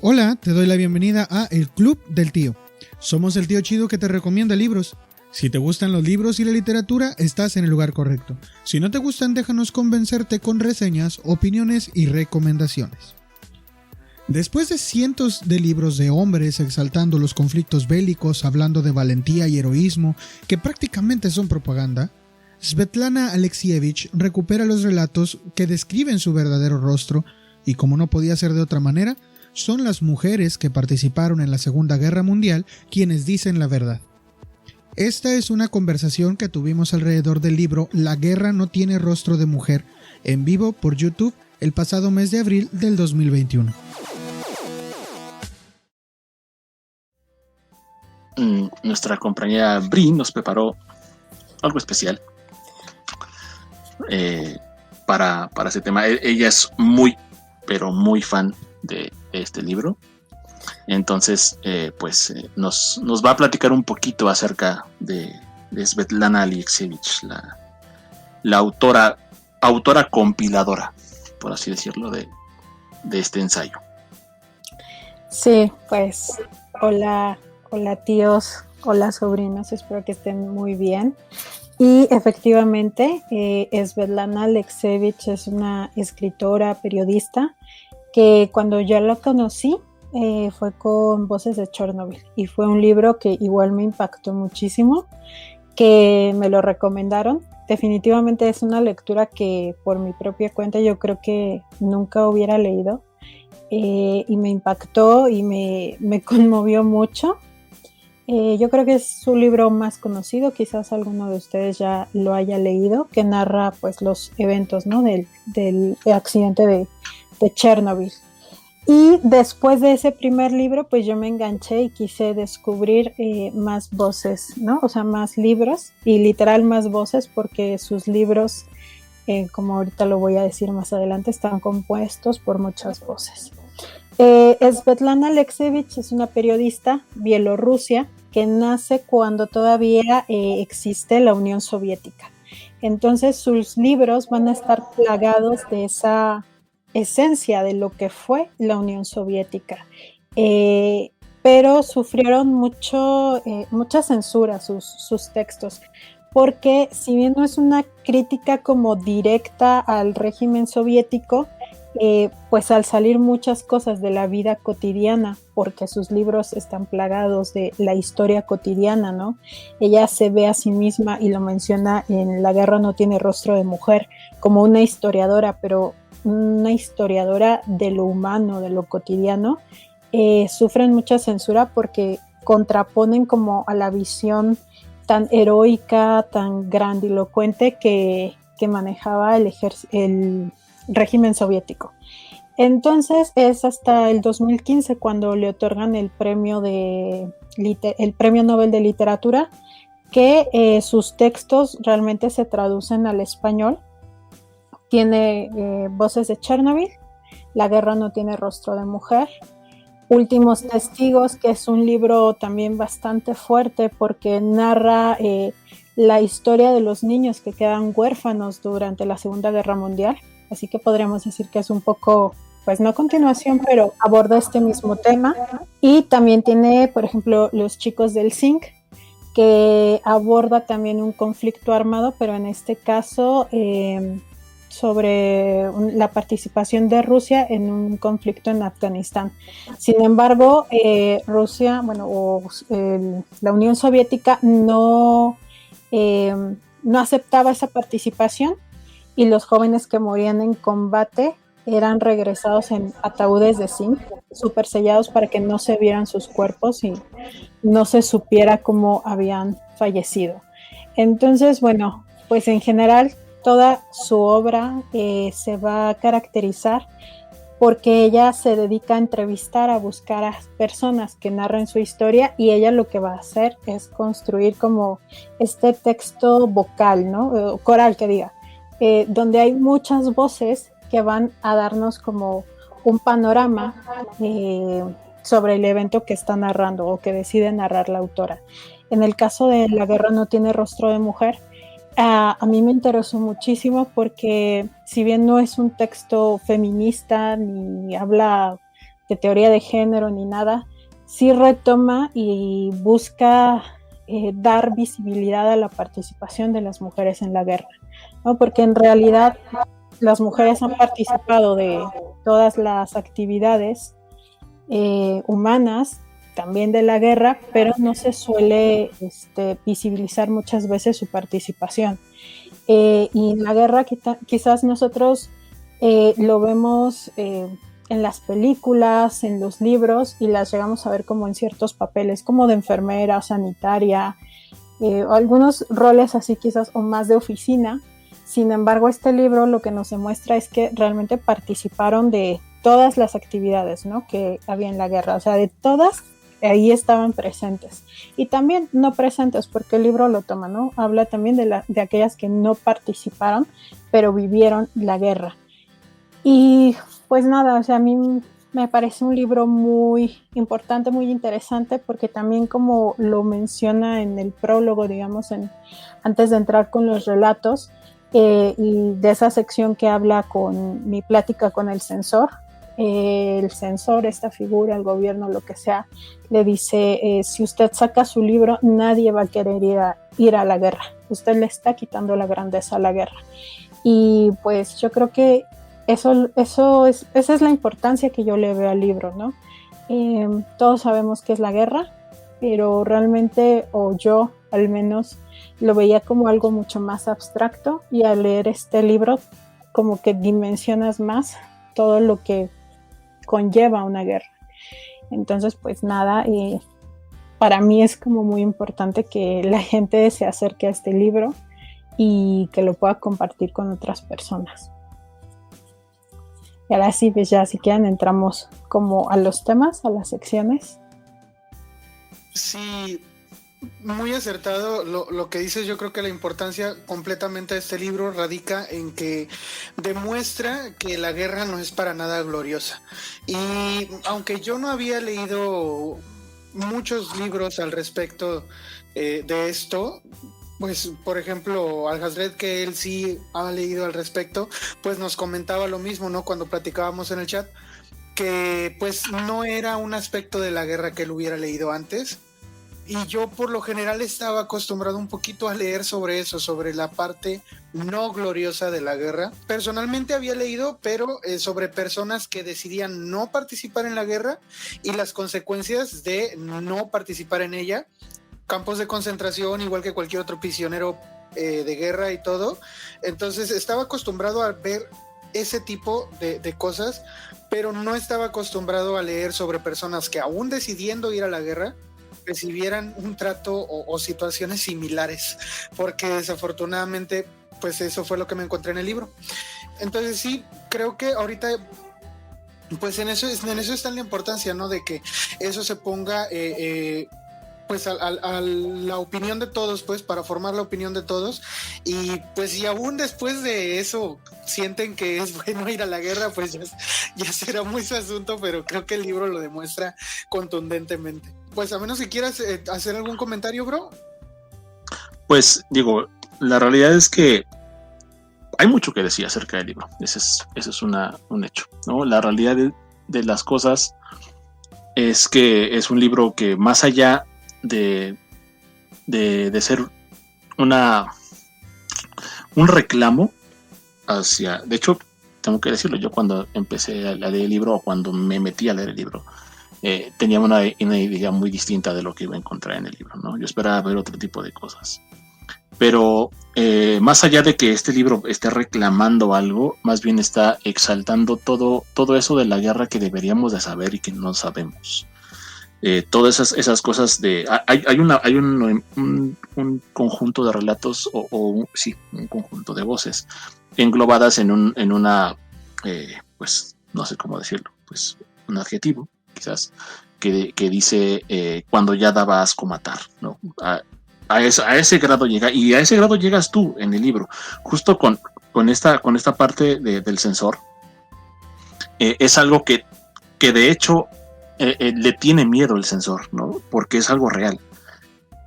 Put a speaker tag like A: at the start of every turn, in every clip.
A: Hola, te doy la bienvenida a El Club del Tío. Somos el tío chido que te recomienda libros. Si te gustan los libros y la literatura, estás en el lugar correcto. Si no te gustan, déjanos convencerte con reseñas, opiniones y recomendaciones. Después de cientos de libros de hombres exaltando los conflictos bélicos, hablando de valentía y heroísmo, que prácticamente son propaganda, Svetlana Alexievich recupera los relatos que describen su verdadero rostro y, como no podía ser de otra manera, son las mujeres que participaron en la Segunda Guerra Mundial quienes dicen la verdad. Esta es una conversación que tuvimos alrededor del libro La guerra no tiene rostro de mujer, en vivo por YouTube el pasado mes de abril del 2021.
B: Nuestra compañera Bri nos preparó algo especial para ese tema. Ella es muy, pero muy fan de este libro. Entonces, nos va a platicar un poquito acerca de Svetlana Alexievich, la autora compiladora, por así decirlo, de este ensayo.
C: Sí, pues hola tíos, hola sobrinos, espero que estén muy bien. Y efectivamente, Svetlana Alexievich es una escritora, periodista, que cuando yo la conocí fue con Voces de Chernobyl, y fue un libro que igual me impactó muchísimo, que me lo recomendaron. Definitivamente es una lectura que por mi propia cuenta yo creo que nunca hubiera leído, y me impactó y me conmovió mucho. Yo creo que es su libro más conocido, quizás alguno de ustedes ya lo haya leído, que narra pues los eventos, ¿no? del accidente de Chernobyl. Y después de ese primer libro, pues yo me enganché y quise descubrir más voces, ¿no? O sea, más libros, y literal más voces, porque sus libros, como ahorita lo voy a decir más adelante, están compuestos por muchas voces. Svetlana Alexievich es una periodista bielorrusia que nace cuando todavía existe la Unión Soviética. Entonces sus libros van a estar plagados de esa esencia de lo que fue la Unión Soviética. Pero sufrieron mucha censura sus textos, porque si bien no es una crítica como directa al régimen soviético, pues al salir muchas cosas de la vida cotidiana, porque sus libros están plagados de la historia cotidiana, ¿no? Ella se ve a sí misma, y lo menciona en La guerra no tiene rostro de mujer, como una historiadora, pero una historiadora de lo humano, de lo cotidiano. Sufren mucha censura porque contraponen como a la visión tan heroica, tan grandilocuente que manejaba el régimen soviético. Entonces es hasta el 2015 cuando le otorgan el premio Nobel de Literatura, que sus textos realmente se traducen al español. Tiene Voces de Chernobyl, La guerra no tiene rostro de mujer, Últimos testigos, que es un libro también bastante fuerte porque narra la historia de los niños que quedan huérfanos durante la Segunda Guerra Mundial. Así que podríamos decir que es un poco, pues no continuación, pero aborda este mismo tema. Y también tiene, por ejemplo, Los chicos del zinc, que aborda también un conflicto armado, pero en este caso sobre la participación de Rusia en un conflicto en Afganistán. Sin embargo, Rusia, la Unión Soviética no aceptaba esa participación, y los jóvenes que morían en combate eran regresados en ataúdes de zinc, súper sellados para que no se vieran sus cuerpos y no se supiera cómo habían fallecido. Entonces, bueno, pues en general toda su obra se va a caracterizar porque ella se dedica a entrevistar, a buscar a personas que narren su historia, y ella lo que va a hacer es construir como este texto vocal, ¿no? Coral, que diga, donde hay muchas voces que van a darnos como un panorama sobre el evento que está narrando o que decide narrar la autora. En el caso de La guerra no tiene rostro de mujer, a mí me interesó muchísimo porque si bien no es un texto feminista ni habla de teoría de género ni nada, sí retoma y busca dar visibilidad a la participación de las mujeres en la guerra, ¿no? Porque en realidad las mujeres han participado de todas las actividades humanas, también de la guerra, pero no se suele visibilizar muchas veces su participación. Y en la guerra quizás nosotros lo vemos en las películas, en los libros, y las llegamos a ver como en ciertos papeles, como de enfermera o sanitaria, o algunos roles así quizás, o más de oficina. Sin embargo, este libro lo que nos demuestra es que realmente participaron de todas las actividades, ¿no?, que había en la guerra, o sea, de todas, ahí estaban presentes. Y también no presentes, porque el libro lo toma, ¿no? Habla también de aquellas que no participaron, pero vivieron la guerra. Y pues nada, o sea, a mí me parece un libro muy importante, muy interesante, porque también, como lo menciona en el prólogo, digamos, antes de entrar con los relatos, y de esa sección que habla con mi plática con el censor, esta figura, el gobierno, lo que sea, le dice, si usted saca su libro, nadie va a querer ir a la guerra. Usted le está quitando la grandeza a la guerra. Y pues yo creo que esa es la importancia que yo le veo al libro, ¿no? Todos sabemos qué es la guerra, pero realmente, o yo al menos, lo veía como algo mucho más abstracto, y al leer este libro como que dimensionas más todo lo que conlleva una guerra. Entonces, pues nada, para mí es como muy importante que la gente se acerque a este libro y que lo pueda compartir con otras personas. Y ahora sí, pues ya, si quieren, entramos como a los temas, a las secciones.
D: Sí, muy acertado lo que dices. Yo creo que la importancia completamente de este libro radica en que demuestra que la guerra no es para nada gloriosa. Y aunque yo no había leído muchos libros al respecto de esto, pues por ejemplo Al-Hazred, que él sí ha leído al respecto, pues nos comentaba lo mismo, ¿no?, cuando platicábamos en el chat, que pues no era un aspecto de la guerra que él hubiera leído antes. Y yo por lo general estaba acostumbrado un poquito a leer sobre eso, sobre la parte no gloriosa de la guerra. Personalmente había leído, pero sobre personas que decidían no participar en la guerra y las consecuencias de no participar en ella. Campos de concentración, igual que cualquier otro prisionero de guerra y todo. Entonces estaba acostumbrado a ver ese tipo de cosas, pero no estaba acostumbrado a leer sobre personas que, aún decidiendo ir a la guerra, recibieran un trato o situaciones similares, porque desafortunadamente pues eso fue lo que me encontré en el libro. Entonces sí, creo que ahorita pues en eso está la importancia, ¿no?, de que eso se ponga pues a la opinión de todos, pues para formar la opinión de todos. Y pues si aún después de eso sienten que es bueno ir a la guerra, pues ya será muy su asunto, pero creo que el libro lo demuestra contundentemente. Pues a menos que quieras hacer algún comentario, bro.
B: Pues digo, la realidad es que hay mucho que decir acerca del libro. Ese es un hecho, ¿no? La realidad de las cosas es que es un libro que, más allá de ser un reclamo hacia... De hecho, tengo que decirlo, yo cuando empecé a leer el libro, o cuando me metí a leer el libro, tenía una idea muy distinta de lo que iba a encontrar en el libro, ¿no? Yo esperaba ver otro tipo de cosas. Pero más allá de que este libro esté reclamando algo, más bien está exaltando todo eso de la guerra que deberíamos de saber y que no sabemos. Todas esas cosas de... Hay un conjunto de relatos, sí, un conjunto de voces englobadas en una, pues no sé cómo decirlo, pues un adjetivo, quizás, que dice cuando ya daba asco matar, ¿no? A ese grado llega, y a ese grado llegas tú en el libro, justo con esta parte del censor. Es algo que de hecho le tiene miedo el censor, ¿no? Porque es algo real.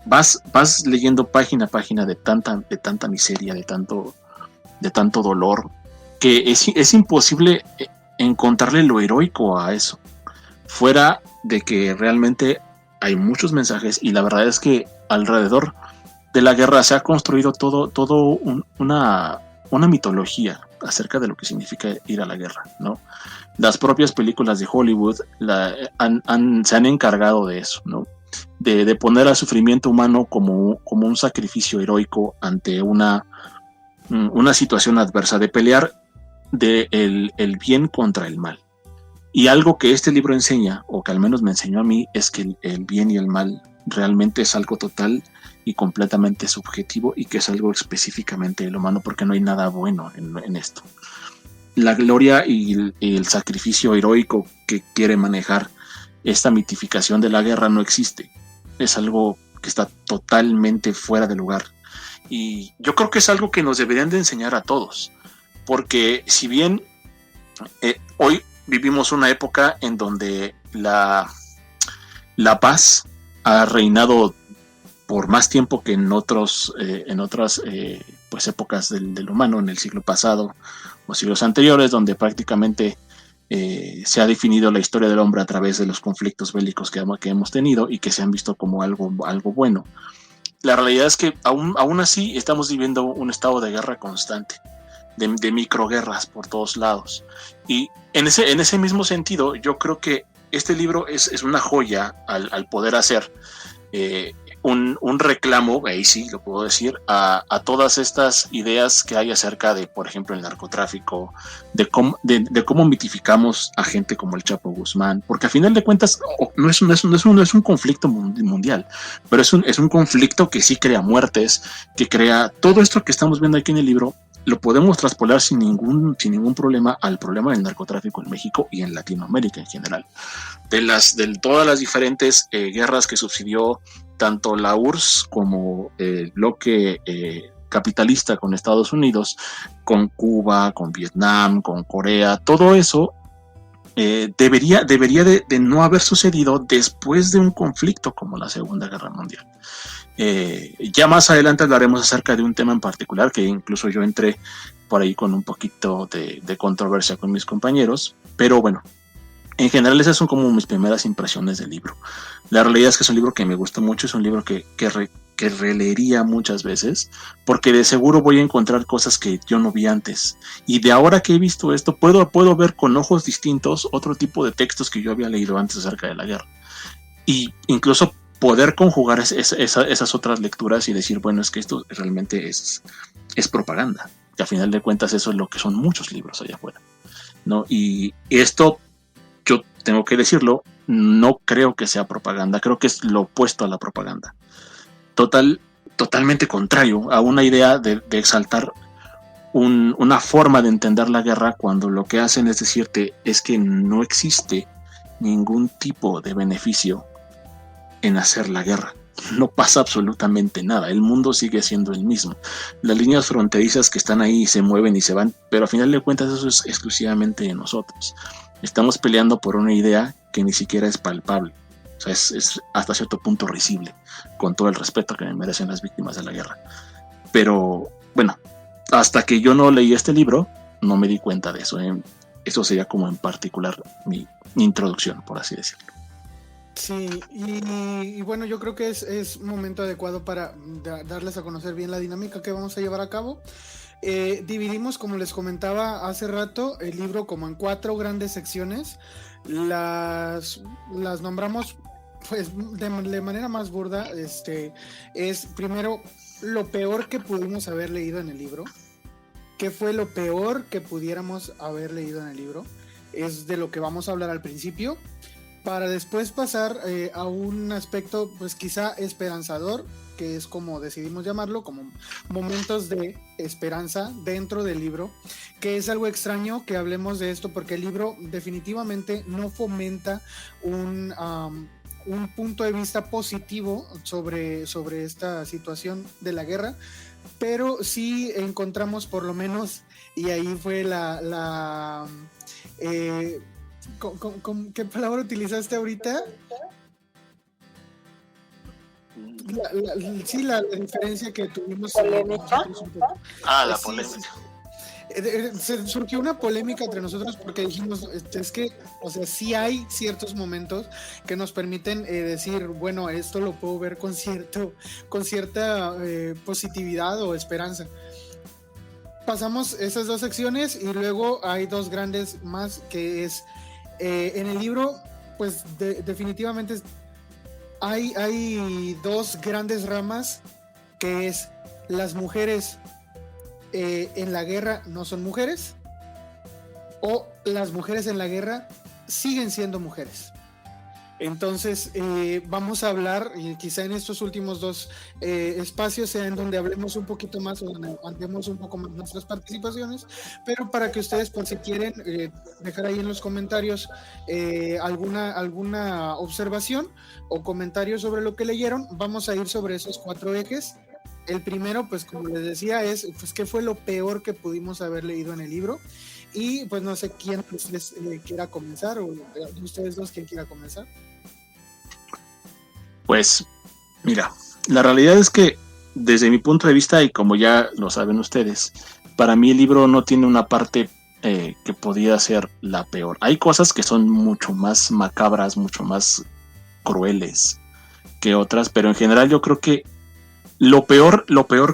B: Vas leyendo página a página de tanta miseria, de tanto dolor, que es imposible encontrarle lo heroico a eso. fuera de que realmente hay muchos mensajes, y la verdad es que alrededor de la guerra se ha construido una mitología acerca de lo que significa ir a la guerra, ¿no? Las propias películas de Hollywood se han encargado de eso, ¿no? De poner al sufrimiento humano como un sacrificio heroico ante una situación adversa, de pelear el bien contra el mal. Y algo que este libro enseña, o que al menos me enseñó a mí, es que el bien y el mal realmente es algo total y completamente subjetivo, y que es algo específicamente del humano, porque no hay nada bueno en esto. La gloria y el sacrificio heroico que quiere manejar esta mitificación de la guerra no existe. Es algo que está totalmente fuera de lugar. Y yo creo que es algo que nos deberían de enseñar a todos, porque si bien hoy vivimos una época en donde la paz ha reinado por más tiempo que en otras pues épocas del humano, en el siglo pasado o siglos anteriores, donde prácticamente se ha definido la historia del hombre a través de los conflictos bélicos que hemos tenido y que se han visto como algo bueno. La realidad es que aún así estamos viviendo un estado de guerra constante, de microguerras por todos lados. Y en ese mismo sentido, yo creo que este libro es una joya al poder hacer un reclamo, ahí sí lo puedo decir, a todas estas ideas que hay acerca de, por ejemplo, el narcotráfico, de cómo mitificamos a gente como el Chapo Guzmán, porque a final de cuentas no es un conflicto mundial, pero es un conflicto que sí crea muertes, que crea todo esto que estamos viendo aquí en el libro. Lo podemos traspolar sin ningún problema al problema del narcotráfico en México y en Latinoamérica en general. De todas las diferentes guerras que subsidió tanto la URSS como el bloque capitalista con Estados Unidos, con Cuba, con Vietnam, con Corea, todo eso debería de no haber sucedido después de un conflicto como la Segunda Guerra Mundial. Ya más adelante hablaremos acerca de un tema en particular que incluso yo entré por ahí con un poquito de controversia con mis compañeros, pero bueno, en general esas son como mis primeras impresiones del libro. La realidad es que es un libro que me gusta mucho, es un libro que releería muchas veces, porque de seguro voy a encontrar cosas que yo no vi antes, y de ahora que he visto esto puedo ver con ojos distintos otro tipo de textos que yo había leído antes acerca de la guerra, y incluso poder conjugar esas otras lecturas y decir, bueno, es que esto realmente es propaganda, que a final de cuentas eso es lo que son muchos libros allá afuera, ¿no? Y esto, yo tengo que decirlo, no creo que sea propaganda, creo que es lo opuesto a la propaganda. Totalmente contrario a una idea de exaltar una forma de entender la guerra, cuando lo que hacen es decirte es que no existe ningún tipo de beneficio en hacer la guerra. No pasa absolutamente nada, el mundo sigue siendo el mismo. Las líneas fronterizas que están ahí se mueven y se van, pero a final de cuentas eso es exclusivamente de nosotros. Estamos peleando por una idea que ni siquiera es palpable. O sea, es hasta cierto punto risible, con todo el respeto que me merecen las víctimas de la guerra. Pero bueno, hasta que yo no leí este libro, no me di cuenta de eso. Eso sería como en particular mi introducción, por así decirlo.
D: Sí, y bueno, yo creo que es un momento adecuado para darles a conocer bien la dinámica que vamos a llevar a cabo. Dividimos, como les comentaba hace rato, el libro como en 4 grandes secciones. Las nombramos pues de manera más burda. Es primero lo peor que pudimos haber leído en el libro. ¿Qué fue lo peor que pudiéramos haber leído en el libro? Es de lo que vamos a hablar al principio, para después pasar a un aspecto pues quizá esperanzador, que es como decidimos llamarlo, como momentos de esperanza dentro del libro, que es algo extraño que hablemos de esto, porque el libro definitivamente no fomenta un punto de vista positivo sobre esta situación de la guerra, pero sí encontramos por lo menos, y ahí fue ¿qué palabra utilizaste ahorita? La diferencia que tuvimos.
C: ¿Polémica?
B: La polémica.
D: se surgió una polémica entre nosotros porque dijimos, es que, o sea, sí hay ciertos momentos que nos permiten decir, bueno, esto lo puedo ver con cierta positividad o esperanza. Pasamos esas dos secciones y luego hay dos grandes más, que es en el libro, pues definitivamente hay dos grandes ramas, que es las mujeres en la guerra no son mujeres, o las mujeres en la guerra siguen siendo mujeres. Entonces vamos a hablar, y quizá en estos últimos dos espacios sea en donde hablemos un poquito más o donde andemos un poco más nuestras participaciones, pero para que ustedes, por si quieren dejar ahí en los comentarios alguna observación o comentario sobre lo que leyeron, vamos a ir sobre esos 4 ejes. El primero, pues como les decía, es pues qué fue lo peor que pudimos haber leído en el libro. Y pues no sé quién les quiera comenzar, o ustedes dos, quién quiera comenzar.
B: Pues mira, la realidad es que desde mi punto de vista, y como ya lo saben ustedes, para mí el libro no tiene una parte que podría ser la peor. Hay cosas que son mucho más macabras, mucho más crueles que otras, pero en general yo creo que lo peor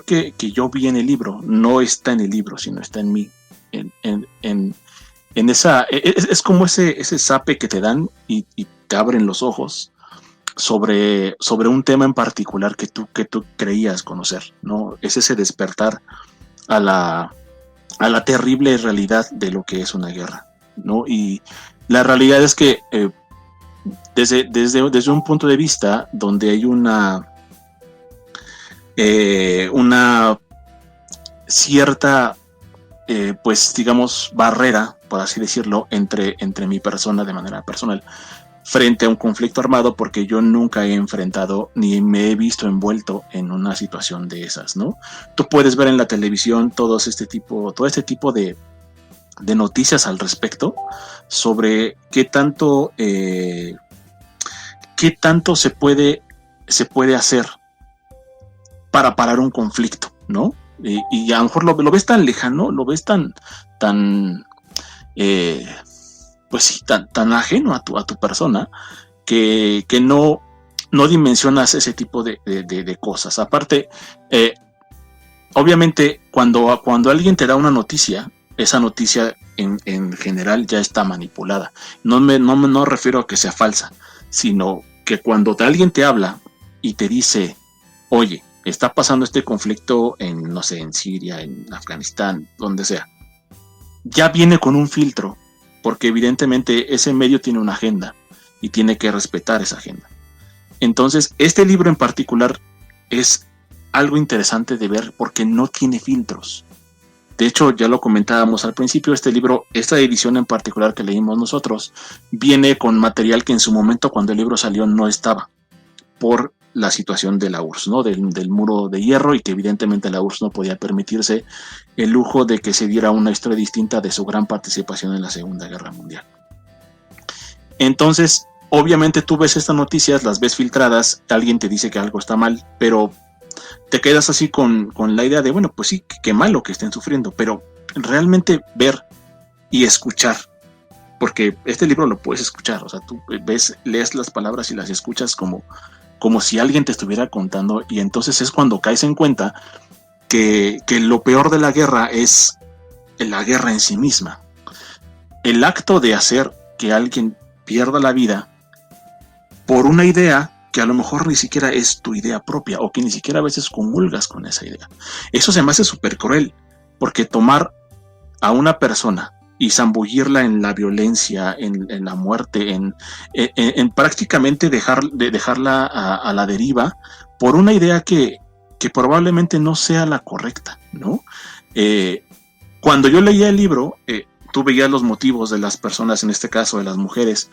B: que yo vi en el libro no está en el libro, sino está en mí. En esa, es como ese zape que te dan y te abren los ojos sobre un tema en particular que tú creías conocer, ¿no? Es ese despertar a la terrible realidad de lo que es una guerra, ¿no? Y la realidad es que desde un punto de vista donde hay una cierta pues digamos barrera, por así decirlo, entre mi persona de manera personal frente a un conflicto armado, porque yo nunca he enfrentado ni me he visto envuelto en una situación de esas, ¿no? Tú puedes ver en la televisión todo este tipo de noticias al respecto sobre qué tanto se puede hacer para parar un conflicto, ¿no? Y a lo mejor lo ves tan lejano, lo ves tan pues sí, tan ajeno a tu persona, que no dimensionas ese tipo de cosas. Aparte, obviamente, cuando alguien te da una noticia, esa noticia en general ya está manipulada. No refiero a que sea falsa, sino que cuando alguien te habla y te dice, oye, está pasando este conflicto en, no sé, en Siria, en Afganistán, donde sea, ya viene con un filtro, porque evidentemente ese medio tiene una agenda y tiene que respetar esa agenda. Entonces, este libro en particular es algo interesante de ver porque no tiene filtros. De hecho, ya lo comentábamos al principio, este libro, esta edición en particular que leímos nosotros, viene con material que en su momento, cuando el libro salió, no estaba, por la situación de la URSS, ¿no? Del muro de hierro, y que evidentemente la URSS no podía permitirse el lujo de que se diera una historia distinta de su gran participación en la Segunda Guerra Mundial. Entonces, obviamente tú ves estas noticias, las ves filtradas, alguien te dice que algo está mal, pero te quedas así con la idea de, bueno, pues sí, qué malo que estén sufriendo, pero realmente ver y escuchar, porque este libro lo puedes escuchar, o sea, tú lees las palabras y las escuchas como si alguien te estuviera contando, y entonces es cuando caes en cuenta que lo peor de la guerra es la guerra en sí misma. El acto de hacer que alguien pierda la vida por una idea que a lo mejor ni siquiera es tu idea propia, o que ni siquiera a veces comulgas con esa idea. Eso se me hace súper cruel, porque tomar a una persona y zambullirla en la violencia, en la muerte, en prácticamente dejarla a la deriva por una idea que probablemente no sea la correcta, ¿no? Cuando yo leía el libro, tú veías los motivos de las personas, en este caso de las mujeres,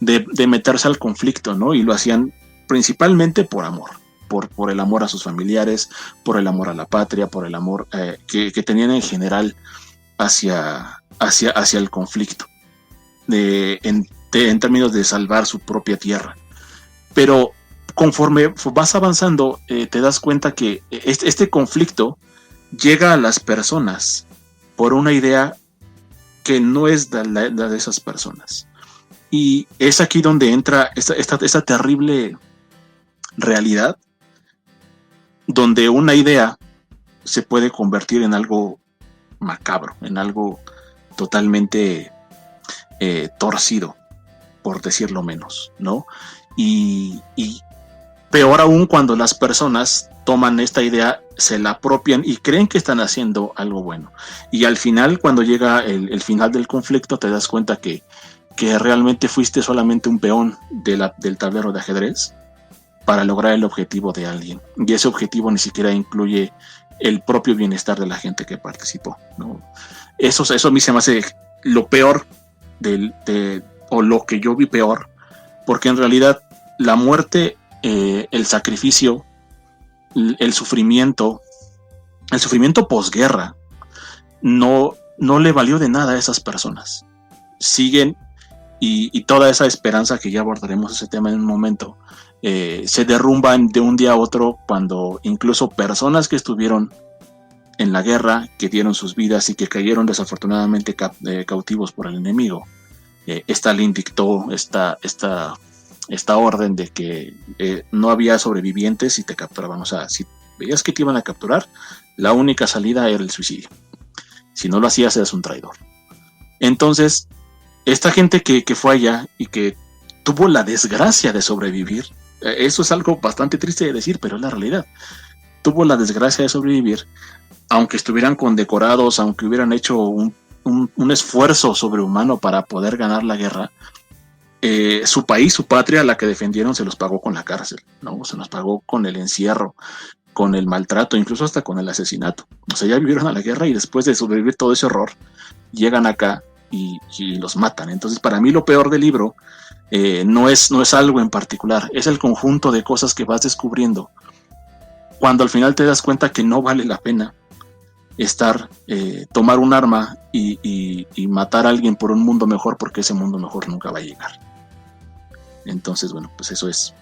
B: de meterse al conflicto, ¿no? Y lo hacían principalmente por amor, por el amor a sus familiares, por el amor a la patria, por el amor que tenían en general hacia el conflicto, en términos de salvar su propia tierra. Pero conforme vas avanzando, te das cuenta que este conflicto llega a las personas por una idea que no es la de esas personas. Y es aquí donde entra esta terrible realidad, donde una idea se puede convertir en algo macabro, en algo totalmente torcido, por decirlo menos, ¿no? Y peor aún cuando las personas toman esta idea, se la apropian y creen que están haciendo algo bueno. Y al final, cuando llega el final del conflicto, te das cuenta que realmente fuiste solamente un peón del tablero de ajedrez para lograr el objetivo de alguien. Y ese objetivo ni siquiera incluye el propio bienestar de la gente que participó, ¿no? Eso a mí se me hace lo peor o lo que yo vi peor, porque en realidad la muerte, el sacrificio, el sufrimiento posguerra no le valió de nada a esas personas. Siguen y toda esa esperanza, que ya abordaremos ese tema en un momento, se derrumban de un día a otro, cuando incluso personas que estuvieron en la guerra, que dieron sus vidas y que cayeron desafortunadamente cautivos por el enemigo, Stalin dictó esta orden de que no había sobrevivientes si te capturaban. O sea, si veías que te iban a capturar, la única salida era el suicidio. Si no lo hacías, eras un traidor. Entonces, esta gente que fue allá y que tuvo la desgracia de sobrevivir, eso es algo bastante triste de decir, pero es la realidad. Tuvo la desgracia de sobrevivir, aunque estuvieran condecorados, aunque hubieran hecho un esfuerzo sobrehumano para poder ganar la guerra, su país, su patria, la que defendieron, se los pagó con la cárcel, ¿no? Se los pagó con el encierro, con el maltrato, incluso hasta con el asesinato. O sea, ya vivieron a la guerra y después de sobrevivir todo ese horror, llegan acá y los matan. Entonces, para mí lo peor del libro no es algo en particular, es el conjunto de cosas que vas descubriendo, cuando al final te das cuenta que no vale la pena tomar un arma y matar a alguien por un mundo mejor, porque ese mundo mejor nunca va a llegar. Entonces, bueno, pues eso es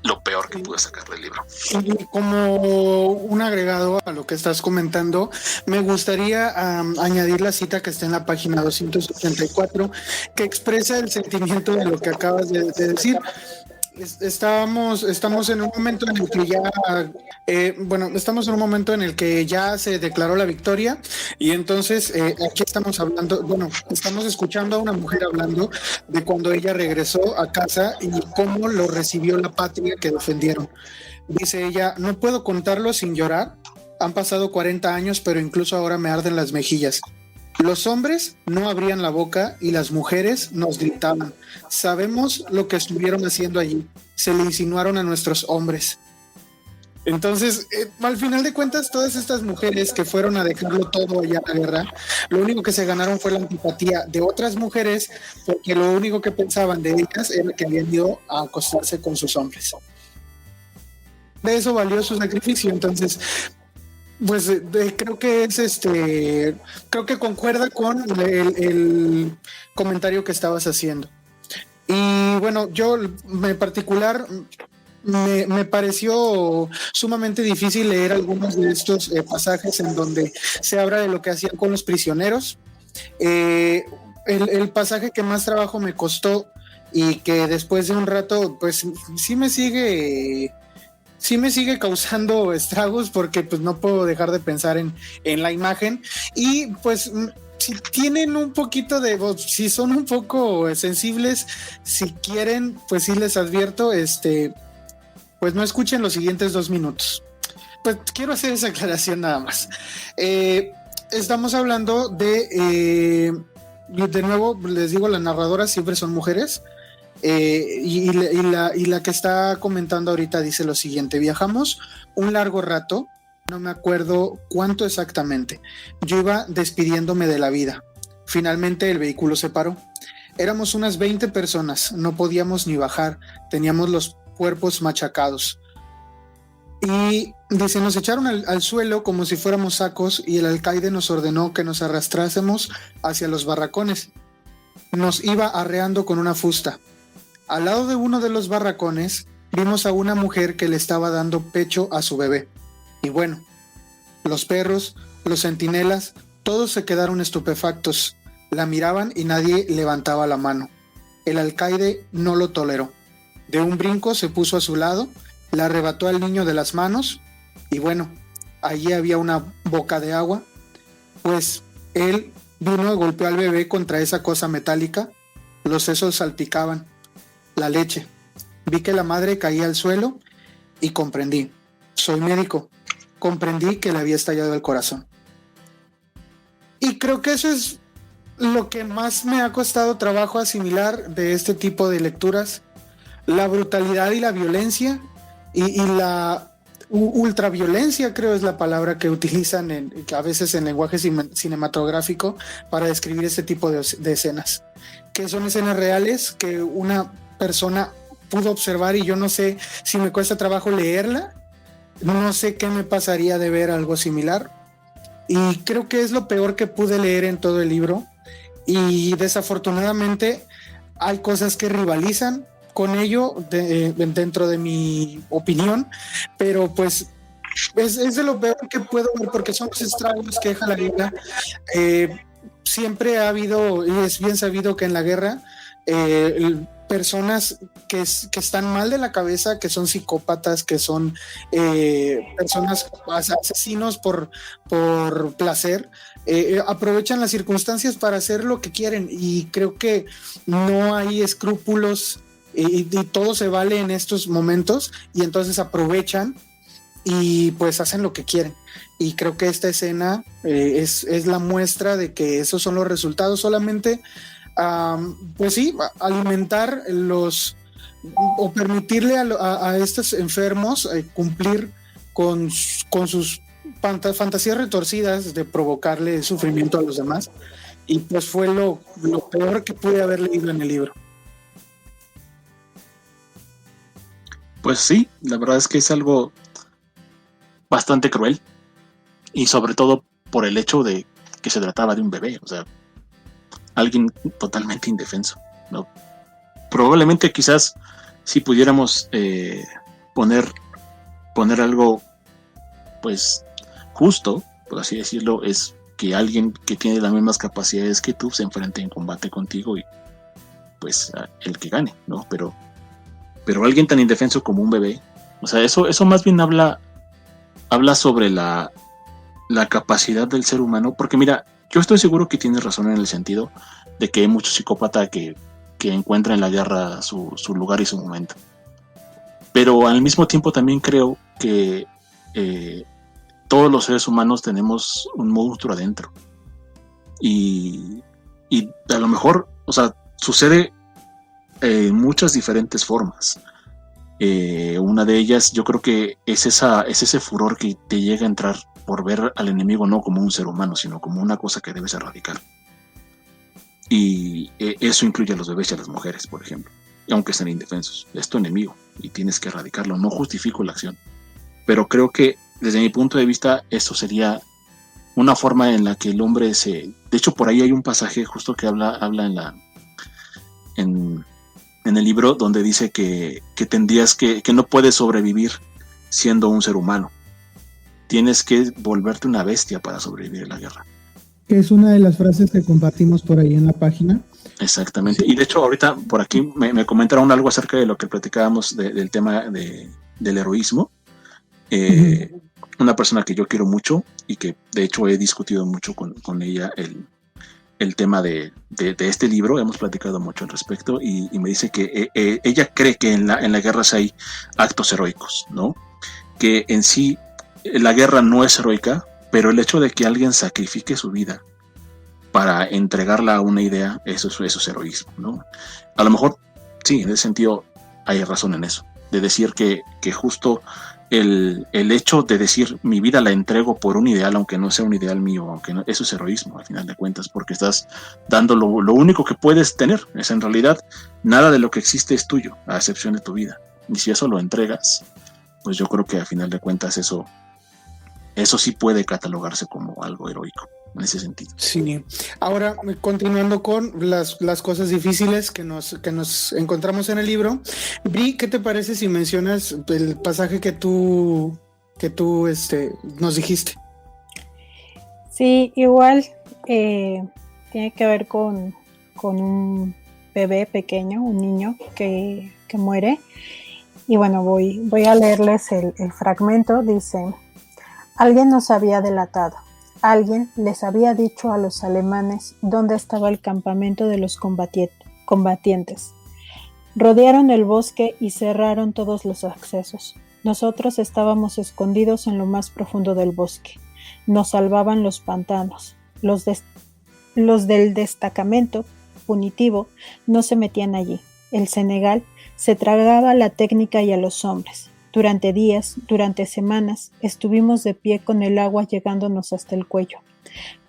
B: lo peor que pude sacar del libro.
D: Y como un agregado a lo que estás comentando, me gustaría añadir la cita que está en la página 284, que expresa el sentimiento de lo que acabas de decir. Estamos en un momento en el que estamos en un momento en el que ya se declaró la victoria, y entonces aquí estamos escuchando a una mujer hablando de cuando ella regresó a casa y cómo lo recibió la patria que defendieron. Dice ella: no puedo contarlo sin llorar, han pasado 40 años, pero incluso ahora me arden las mejillas. Los hombres no abrían la boca y las mujeres nos gritaban. Sabemos lo que estuvieron haciendo allí. Se le insinuaron a nuestros hombres. Entonces, al final de cuentas, todas estas mujeres que fueron a dejarlo todo allá en la guerra, lo único que se ganaron fue la antipatía de otras mujeres, porque lo único que pensaban de ellas era que habían ido a acostarse con sus hombres. De eso valió su sacrificio. Entonces, pues creo que creo que concuerda con el comentario que estabas haciendo. Y bueno, yo en particular me pareció sumamente difícil leer algunos de estos pasajes en donde se habla de lo que hacían con los prisioneros. El pasaje que más trabajo me costó y que después de un rato pues sí me sigue causando estragos, porque pues no puedo dejar de pensar en la imagen. Y pues si tienen un poquito de voz, si son un poco sensibles, si quieren, pues sí les advierto, pues no escuchen los siguientes 2 minutos. Pues quiero hacer esa aclaración nada más. Estamos hablando de nuevo, les digo, las narradoras siempre son mujeres. Y la que está comentando ahorita dice lo siguiente: viajamos un largo rato, no me acuerdo cuánto exactamente. Yo iba despidiéndome de la vida. Finalmente el vehículo se paró. Éramos unas 20 personas, no podíamos ni bajar, teníamos los cuerpos machacados. Y dice: nos echaron al suelo como si fuéramos sacos, y el alcaide nos ordenó que nos arrastrásemos hacia los barracones. Nos iba arreando con una fusta. Al lado de uno de los barracones vimos a una mujer que le estaba dando pecho a su bebé. Y bueno, los perros, los centinelas, todos se quedaron estupefactos. La miraban y nadie levantaba la mano. El alcaide no lo toleró. De un brinco se puso a su lado, le arrebató al niño de las manos y bueno, allí había una boca de agua, pues él vino y golpeó al bebé contra esa cosa metálica. Los sesos salpicaban, la leche. Vi que la madre caía al suelo y comprendí. Soy médico. Comprendí que le había estallado el corazón. Y creo que eso es lo que más me ha costado trabajo asimilar de este tipo de lecturas. La brutalidad y la violencia y la ultraviolencia, creo es la palabra que utilizan a veces en lenguaje cinematográfico para describir este tipo de escenas, que son escenas reales que una persona pudo observar y yo no sé si me cuesta trabajo leerla, no sé qué me pasaría de ver algo similar y creo que es lo peor que pude leer en todo el libro y desafortunadamente hay cosas que rivalizan con ello dentro de mi opinión, pero pues es de lo peor que puedo ver porque son los estragos que deja la guerra. Siempre ha habido, y es bien sabido que en la guerra personas que están mal de la cabeza, que son psicópatas, que son personas asesinos por placer, aprovechan las circunstancias para hacer lo que quieren y creo que no hay escrúpulos y todo se vale en estos momentos y entonces aprovechan y pues hacen lo que quieren y creo que esta escena es la muestra de que esos son los resultados. Solamente pues sí, alimentar o permitirle a estos enfermos cumplir con sus fantasías retorcidas de provocarle sufrimiento a los demás y pues fue lo peor que pude haber leído en el libro.
B: Pues sí, la verdad es que es algo bastante cruel y sobre todo por el hecho de que se trataba de un bebé, o sea, alguien totalmente indefenso, ¿no? Probablemente quizás si pudiéramos poner algo pues justo, por así decirlo, es que alguien que tiene las mismas capacidades que tú se enfrente en combate contigo y pues el que gane, ¿no? Pero alguien tan indefenso como un bebé, o sea, eso más bien habla sobre la capacidad del ser humano, porque mira, yo estoy seguro que tienes razón en el sentido de que hay mucho psicópata que encuentra en la guerra su lugar y su momento. Pero al mismo tiempo también creo que todos los seres humanos tenemos un monstruo adentro. Y a lo mejor, o sea, sucede en muchas diferentes formas. Una de ellas yo creo que es ese furor que te llega a entrar por ver al enemigo no como un ser humano, sino como una cosa que debes erradicar. Y eso incluye a los bebés y a las mujeres, por ejemplo. Y aunque estén indefensos, es tu enemigo y tienes que erradicarlo. No justifico la acción, pero creo que desde mi punto de vista eso sería una forma en la que el hombre de hecho, por ahí hay un pasaje justo que habla en el libro donde dice que tendrías que no puedes sobrevivir siendo un ser humano. Tienes que volverte una bestia para sobrevivir en la guerra.
A: Que es una de las frases que compartimos por ahí en la página.
B: Exactamente. Sí. Y de hecho ahorita por aquí me comentaron algo acerca de lo que platicábamos del tema del heroísmo. Una persona que yo quiero mucho y que de hecho he discutido mucho con ella el tema de este libro, hemos platicado mucho al respecto y me dice que ella cree que en la guerra hay actos heroicos, ¿no? Que en sí la guerra no es heroica, pero el hecho de que alguien sacrifique su vida para entregarla a una idea, eso es heroísmo, ¿no? A lo mejor, sí, en ese sentido hay razón en eso, de decir que justo el hecho de decir mi vida la entrego por un ideal, aunque no sea un ideal mío, aunque no, eso es heroísmo al final de cuentas, porque estás dando lo único que puedes tener, es en realidad nada de lo que existe es tuyo, a excepción de tu vida, y si eso lo entregas, pues yo creo que al final de cuentas eso sí puede catalogarse como algo heroico en ese sentido.
D: Sí. Ahora, continuando con las cosas difíciles que nos encontramos en el libro, Bri, ¿qué te parece si mencionas el pasaje que tú nos dijiste?
C: Sí, igual tiene que ver con un bebé pequeño, un niño que muere. Y bueno, voy a leerles el fragmento. Dice: alguien nos había delatado. Alguien les había dicho a los alemanes dónde estaba el campamento de los combatientes. Rodearon el bosque y cerraron todos los accesos. Nosotros estábamos escondidos en lo más profundo del bosque. Nos salvaban los pantanos. Los del destacamento punitivo no se metían allí. El Senegal se tragaba la técnica y a los hombres. Durante días, durante semanas, estuvimos de pie con el agua llegándonos hasta el cuello.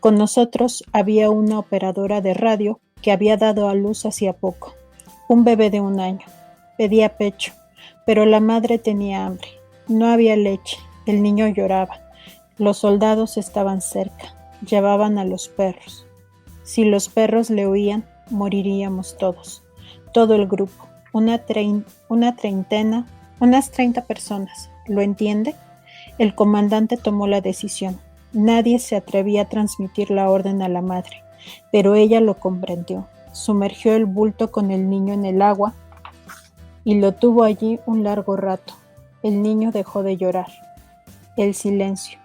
C: Con nosotros había una operadora de radio que había dado a luz hacía poco. Un bebé de 1 año. Pedía pecho, pero la madre tenía hambre. No había leche. El niño lloraba. Los soldados estaban cerca. Llevaban a los perros. Si los perros le oían, moriríamos todos. Todo el grupo. Unas 30 personas. ¿Lo entiende? El comandante tomó la decisión. Nadie se atrevía a transmitir la orden a la madre, pero ella lo comprendió. Sumergió el bulto con el niño en el agua y lo tuvo allí un largo rato. El niño dejó de llorar. El silencio.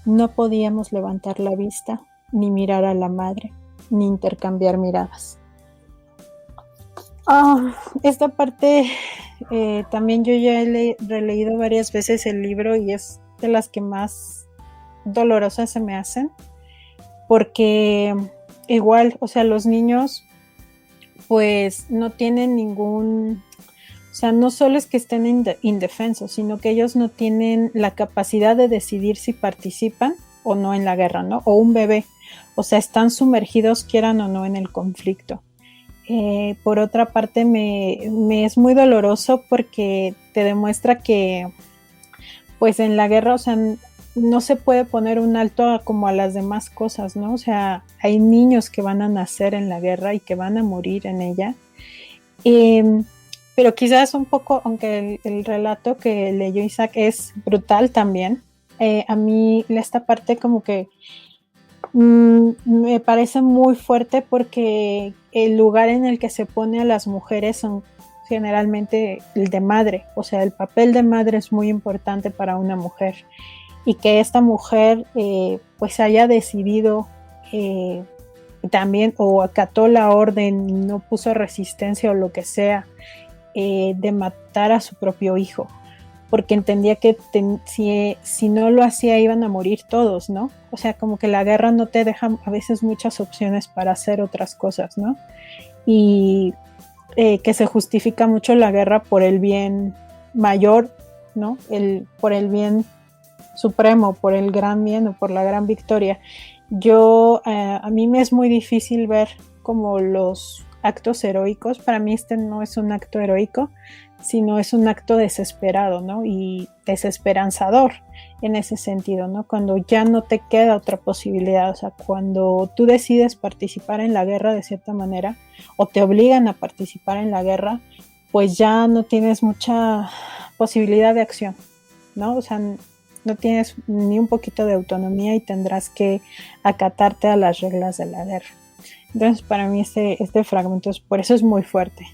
C: No podíamos levantar la vista, ni mirar a la madre, ni intercambiar miradas. Esta parte también yo ya he releído varias veces el libro y es de las que más dolorosas se me hacen, porque igual, o sea, los niños pues no tienen ningún, o sea, no solo es que estén indefensos, sino que ellos no tienen la capacidad de decidir si participan o no en la guerra, ¿no? O un bebé, o sea, están sumergidos, quieran o no, en el conflicto. Por otra parte, me es muy doloroso porque te demuestra que, pues en la guerra, o sea, no se puede poner un alto como a las demás cosas, ¿no? O sea, hay niños que van a nacer en la guerra y que van a morir en ella. Pero quizás un poco, aunque el relato que leyó Isaac es brutal también, a mí esta parte como que me parece muy fuerte porque el lugar en el que se pone a las mujeres son generalmente el de madre, o sea, el papel de madre es muy importante para una mujer y que esta mujer pues haya decidido también o acató la orden, no puso resistencia o lo que sea de matar a su propio hijo, porque entendía que si no lo hacía iban a morir todos, ¿no? O sea, como que la guerra no te deja a veces muchas opciones para hacer otras cosas, ¿no? Y que se justifica mucho la guerra por el bien mayor, ¿no? Por el bien supremo, por el gran bien o por la gran victoria. A mí me es muy difícil ver como los actos heroicos. Para mí este no es un acto heroico, sino es un acto desesperado, ¿no? Y desesperanzador en ese sentido, ¿no? Cuando ya no te queda otra posibilidad, o sea, cuando tú decides participar en la guerra de cierta manera o te obligan a participar en la guerra, pues ya no tienes mucha posibilidad de acción, ¿no? O sea, no tienes ni un poquito de autonomía y tendrás que acatarte a las reglas de la guerra. Entonces, para mí este fragmento por eso es muy fuerte.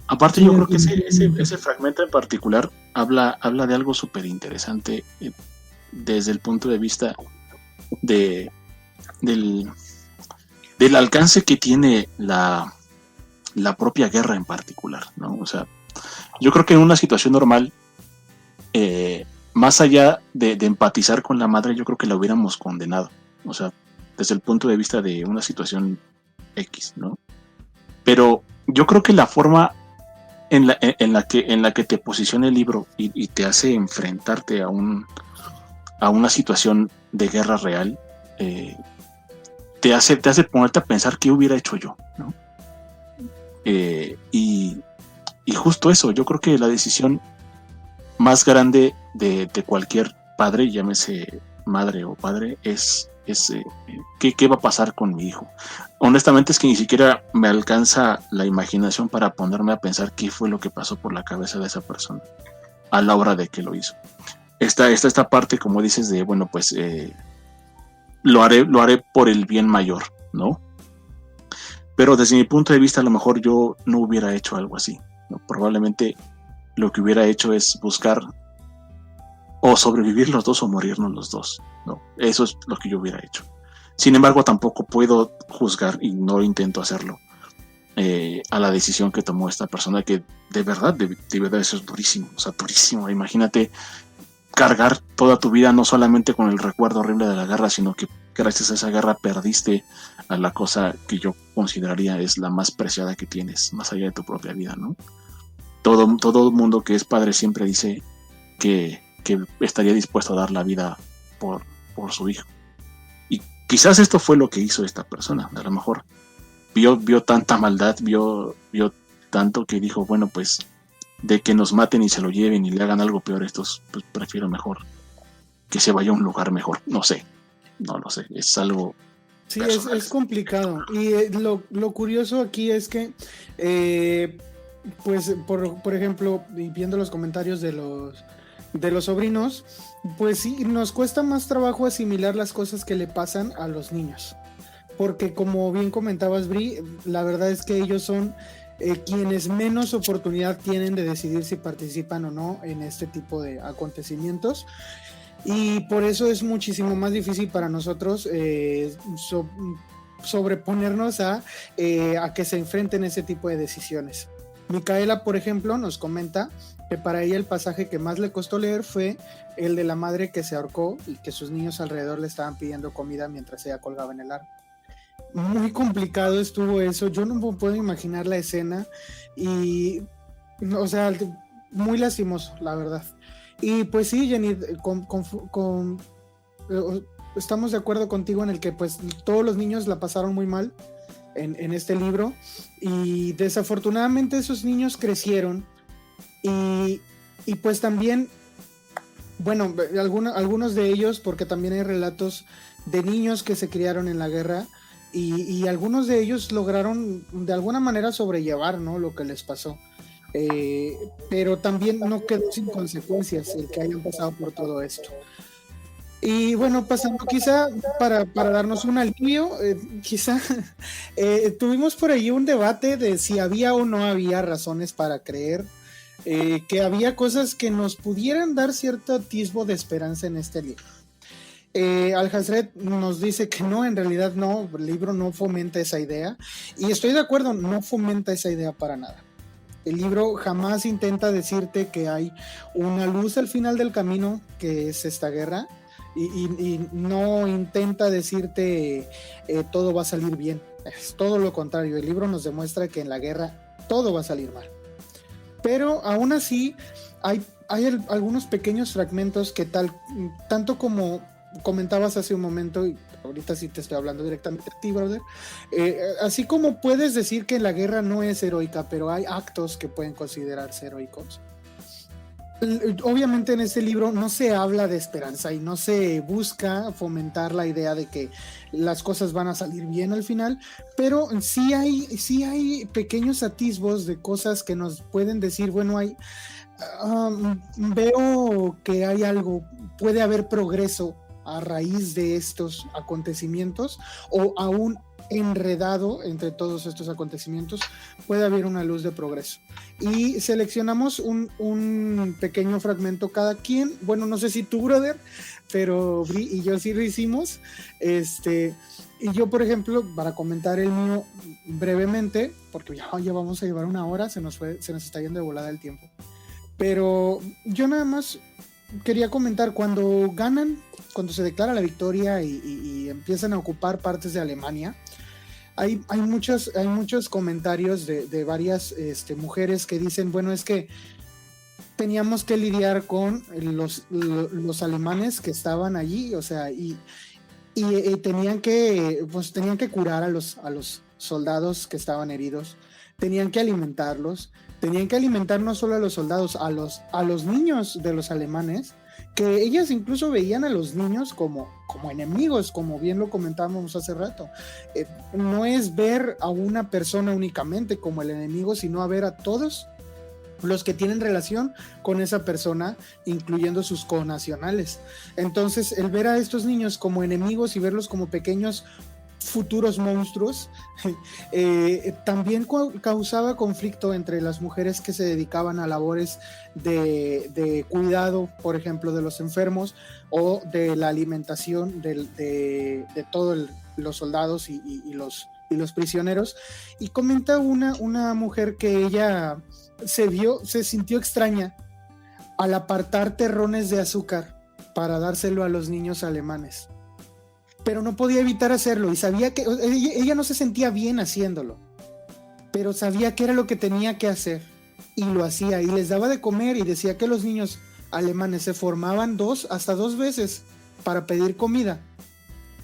B: Aparte, yo creo que ese fragmento en particular habla de algo súper interesante desde el punto de vista del alcance que tiene la propia guerra en particular, ¿no? O sea, yo creo que en una situación normal, más allá de empatizar con la madre, yo creo que la hubiéramos condenado, o sea, desde el punto de vista de una situación X, ¿no? Pero yo creo que la forma en la que te posiciona el libro y te hace enfrentarte a una situación de guerra real, te hace ponerte a pensar qué hubiera hecho yo, ¿no? Y justo eso, yo creo que la decisión más grande de cualquier padre, llámese madre o padre, es ¿qué va a pasar con mi hijo? Honestamente es que ni siquiera me alcanza la imaginación para ponerme a pensar qué fue lo que pasó por la cabeza de esa persona a la hora de que lo hizo. Esta parte, como dices, de bueno, pues lo haré por el bien mayor, ¿no? Pero desde mi punto de vista, a lo mejor yo no hubiera hecho algo así, ¿no? Probablemente lo que hubiera hecho es buscar o sobrevivir los dos o morirnos los dos, ¿no? Eso es lo que yo hubiera hecho. Sin embargo, tampoco puedo juzgar, y no intento hacerlo, a la decisión que tomó esta persona, que de verdad debe ser durísimo, o sea, durísimo. Imagínate cargar toda tu vida no solamente con el recuerdo horrible de la guerra, sino que gracias a esa guerra perdiste a la cosa que yo consideraría es la más preciada que tienes, más allá de tu propia vida, ¿no? Todo mundo que es padre siempre dice que estaría dispuesto a dar la vida por su hijo. Y quizás esto fue lo que hizo esta persona. A lo mejor vio tanta maldad, vio tanto que dijo, bueno, pues de que nos maten y se lo lleven y le hagan algo peor a estos, pues prefiero mejor que se vaya a un lugar mejor. No sé, no lo sé, es algo...
D: Sí, es complicado. Y lo curioso aquí es que, pues, por ejemplo, viendo los comentarios de los sobrinos, pues sí, nos cuesta más trabajo asimilar las cosas que le pasan a los niños. Porque como bien comentabas, Bri, la verdad es que ellos son quienes menos oportunidad tienen de decidir si participan o no en este tipo de acontecimientos. Y por eso es muchísimo más difícil para nosotros sobreponernos a que se enfrenten ese tipo de decisiones. Micaela, por ejemplo, nos comenta que para ella el pasaje que más le costó leer fue el de la madre que se ahorcó y que sus niños alrededor le estaban pidiendo comida mientras ella colgaba en el árbol. Muy complicado estuvo eso, yo no puedo imaginar la escena y, o sea, muy lastimoso, la verdad. Y pues sí, Jenny, estamos de acuerdo contigo en el que pues todos los niños la pasaron muy mal en este libro y desafortunadamente esos niños crecieron y pues también, bueno, algunos de ellos, porque también hay relatos de niños que se criaron en la guerra y algunos de ellos lograron de alguna manera sobrellevar, ¿no?, lo que les pasó. Pero también no quedó sin consecuencias el que hayan pasado por todo esto. Y bueno, pasando quizá para darnos un alivio, tuvimos por ahí un debate de si había o no había razones para creer que había cosas que nos pudieran dar cierto atisbo de esperanza en este libro. Al-Hazred nos dice que no, en realidad no, el libro no fomenta esa idea, y estoy de acuerdo, no fomenta esa idea para nada. El libro jamás intenta decirte que hay una luz al final del camino, que es esta guerra, y no intenta decirte todo va a salir bien. Es todo lo contrario, el libro nos demuestra que en la guerra todo va a salir mal. Pero aún así hay algunos pequeños fragmentos que tanto como comentabas hace un momento, y ahorita sí te estoy hablando directamente a ti, brother, así como puedes decir que la guerra no es heroica, pero hay actos que pueden considerarse heroicos. Obviamente en este libro no se habla de esperanza y no se busca fomentar la idea de que las cosas van a salir bien al final, pero sí hay pequeños atisbos de cosas que nos pueden decir, bueno, veo que hay algo, puede haber progreso a raíz de estos acontecimientos, o aún enredado entre todos estos acontecimientos puede haber una luz de progreso. Y seleccionamos un pequeño fragmento cada quien. Bueno, no sé si tú, brother, pero Bri y yo sí lo hicimos. Y yo, por ejemplo, para comentar el mío brevemente, porque ya vamos a llevar una hora, se nos está yendo de volada el tiempo. Pero yo nada más quería comentar, cuando se declara la victoria y empiezan a ocupar partes de Alemania, hay muchos comentarios de varias mujeres que dicen, bueno, es que teníamos que lidiar con los alemanes que estaban allí, o sea, y tenían que curar a los soldados que estaban heridos, tenían que alimentarlos, tenían que alimentar no solo a los soldados, a los niños de los alemanes, que ellas incluso veían a los niños como enemigos, como bien lo comentábamos hace rato. No es ver a una persona únicamente como el enemigo, sino a ver a todos los que tienen relación con esa persona, incluyendo sus connacionales. Entonces, el ver a estos niños como enemigos y verlos como pequeños futuros monstruos, también causaba conflicto entre las mujeres que se dedicaban a labores de cuidado, por ejemplo, de los enfermos o de la alimentación de todos los soldados y los prisioneros. Y comenta una mujer que ella se sintió extraña al apartar terrones de azúcar para dárselo a los niños alemanes, pero no podía evitar hacerlo y sabía que ella no se sentía bien haciéndolo, pero sabía que era lo que tenía que hacer y lo hacía y les daba de comer, y decía que los niños alemanes se formaban hasta dos veces para pedir comida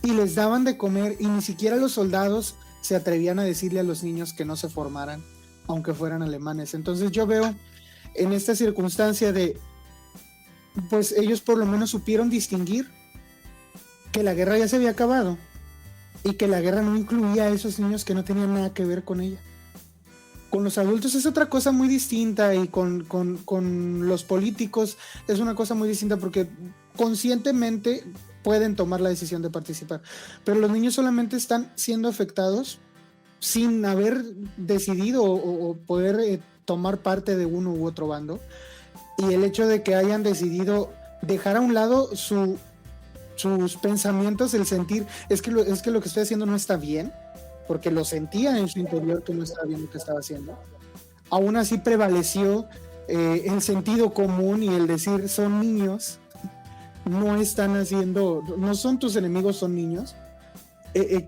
D: y les daban de comer, y ni siquiera los soldados se atrevían a decirle a los niños que no se formaran aunque fueran alemanes. Entonces yo veo en esta circunstancia pues ellos por lo menos supieron distinguir que la guerra ya se había acabado y que la guerra no incluía a esos niños que no tenían nada que ver con ella. Con los adultos es otra cosa muy distinta, y con los políticos es una cosa muy distinta, porque conscientemente pueden tomar la decisión de participar, pero los niños solamente están siendo afectados sin haber decidido o poder tomar parte de uno u otro bando, y el hecho de que hayan decidido dejar a un lado sus pensamientos, el sentir, es que lo que estoy haciendo no está bien, porque lo sentía en su interior que no estaba bien lo que estaba haciendo. Aún así prevaleció el sentido común y el decir, son niños, no son tus enemigos, son niños.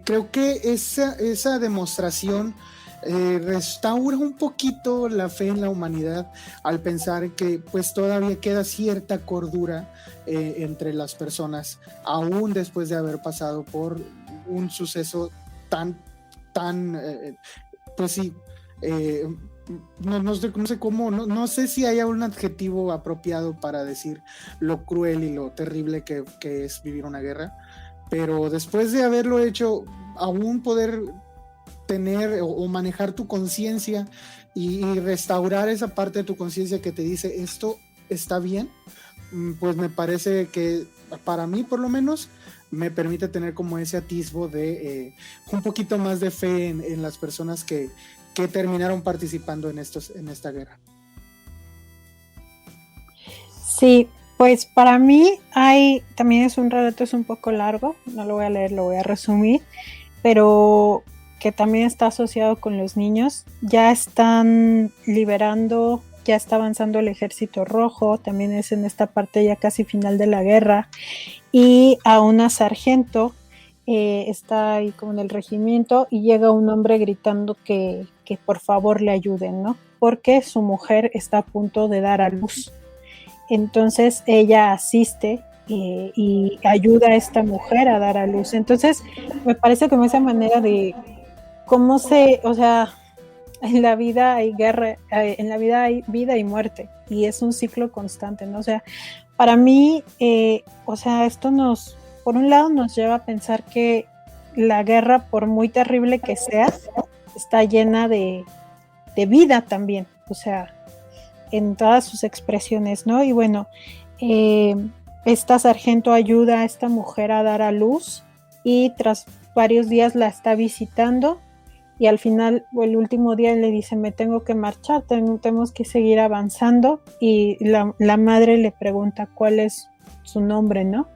D: Creo que esa demostración restaura un poquito la fe en la humanidad, al pensar que pues todavía queda cierta cordura entre las personas, aún después de haber pasado por un suceso tan pues sí, no sé cómo, no sé si haya un adjetivo apropiado para decir lo cruel y lo terrible que es vivir una guerra, pero después de haberlo hecho, aún poder tener o manejar tu conciencia y restaurar esa parte de tu conciencia que te dice esto está bien, pues me parece que para mí por lo menos me permite tener como ese atisbo de un poquito más de fe en las personas que terminaron participando en esta guerra.
C: Sí, pues para mí también es un relato, es un poco largo, no lo voy a leer, lo voy a resumir, pero que también está asociado con los niños. Ya están liberando, ya está avanzando el Ejército Rojo, también es en esta parte ya casi final de la guerra, y a una sargento está ahí como en el regimiento, y llega un hombre gritando que por favor le ayuden, ¿no? Porque su mujer está a punto de dar a luz. Entonces ella asiste y ayuda a esta mujer a dar a luz. Entonces me parece como esa manera de cómo o sea, en la vida hay guerra, en la vida hay vida y muerte, y es un ciclo constante, ¿no? O sea, para mí, o sea, esto por un lado nos lleva a pensar que la guerra, por muy terrible que sea, está llena de vida también, o sea, en todas sus expresiones, ¿no? Y bueno, esta sargento ayuda a esta mujer a dar a luz, y tras varios días la está visitando, y al final, el último día, le dice, me tengo que marchar, tenemos que seguir avanzando, y la madre le pregunta cuál es su nombre, ¿no?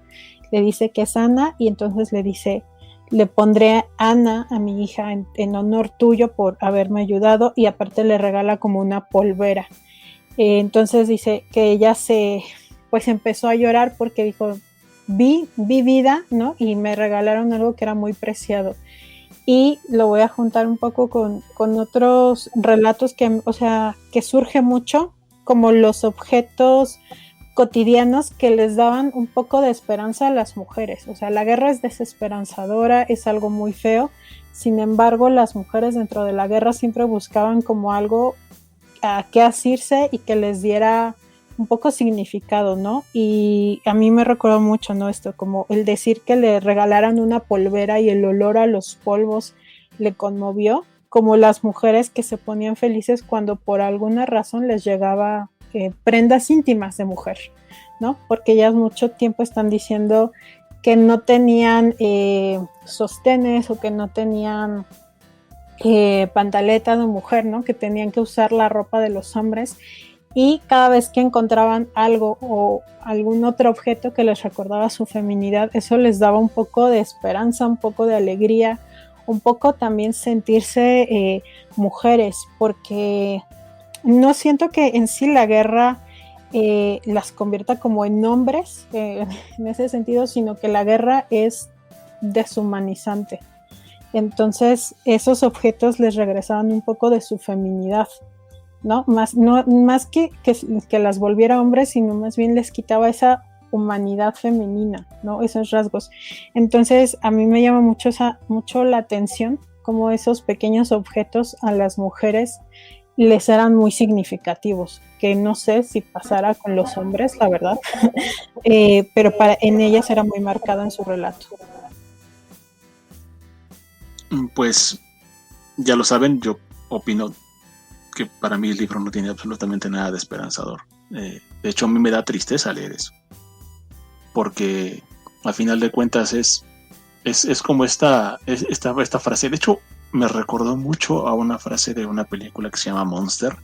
C: Le dice que es Ana, y entonces le dice, le pondré Ana a mi hija en honor tuyo por haberme ayudado, y aparte le regala como una polvera. Entonces dice que ella pues empezó a llorar porque dijo, vi vida, ¿no? Y me regalaron algo que era muy preciado. Y lo voy a juntar un poco con otros relatos que surge mucho, como los objetos cotidianos que les daban un poco de esperanza a las mujeres. O sea, la guerra es desesperanzadora, es algo muy feo. Sin embargo, las mujeres dentro de la guerra siempre buscaban como algo a qué asirse y que les diera un poco significado, ¿no? Y a mí me recuerda mucho, ¿no? Esto, como el decir que le regalaran una polvera y el olor a los polvos le conmovió. como las mujeres que se ponían felices cuando por alguna razón les llegaba prendas íntimas de mujer, ¿no? Porque ellas mucho tiempo están diciendo que no tenían sostenes o que no tenían pantaleta de mujer, ¿no? Que tenían que usar la ropa de los hombres, y cada vez que encontraban algo o algún otro objeto que les recordaba su feminidad, eso les daba un poco de esperanza, un poco de alegría, un poco también sentirse mujeres, porque no siento que en sí la guerra las convierta como en hombres en ese sentido, sino que la guerra es deshumanizante. Entonces esos objetos les regresaban un poco de su feminidad, ¿no? Más que las volviera hombres, sino más bien les quitaba esa humanidad femenina, ¿no? Esos rasgos. Entonces a mí me llama mucho la atención cómo esos pequeños objetos a las mujeres les eran muy significativos, que no sé si pasara con los hombres, la verdad, pero en ellas era muy marcado en su relato.
B: Pues ya lo saben, yo opino que para mí el libro no tiene absolutamente nada de esperanzador. De hecho, a mí me da tristeza leer eso, porque a final de cuentas es como esta frase. De hecho, me recordó mucho a una frase de una película que se llama Monster,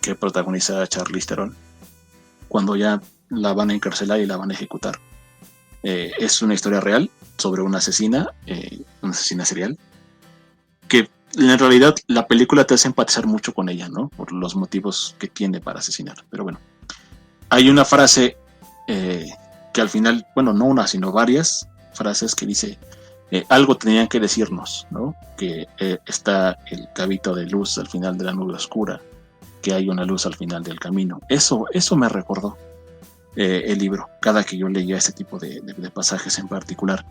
B: que protagoniza Charlize Theron, cuando ya la van a encarcelar y la van a ejecutar. Es una historia real sobre una asesina serial, que en realidad la película te hace empatizar mucho con ella, ¿no? Por los motivos que tiene para asesinar. Pero bueno, hay una frase que al final, bueno, no una, sino varias frases que dice, algo tenían que decirnos, ¿no? Que está el cabito de luz al final de la nube oscura, que hay una luz al final del camino. Eso me recordó el libro, cada que yo leía este tipo de pasajes en particular.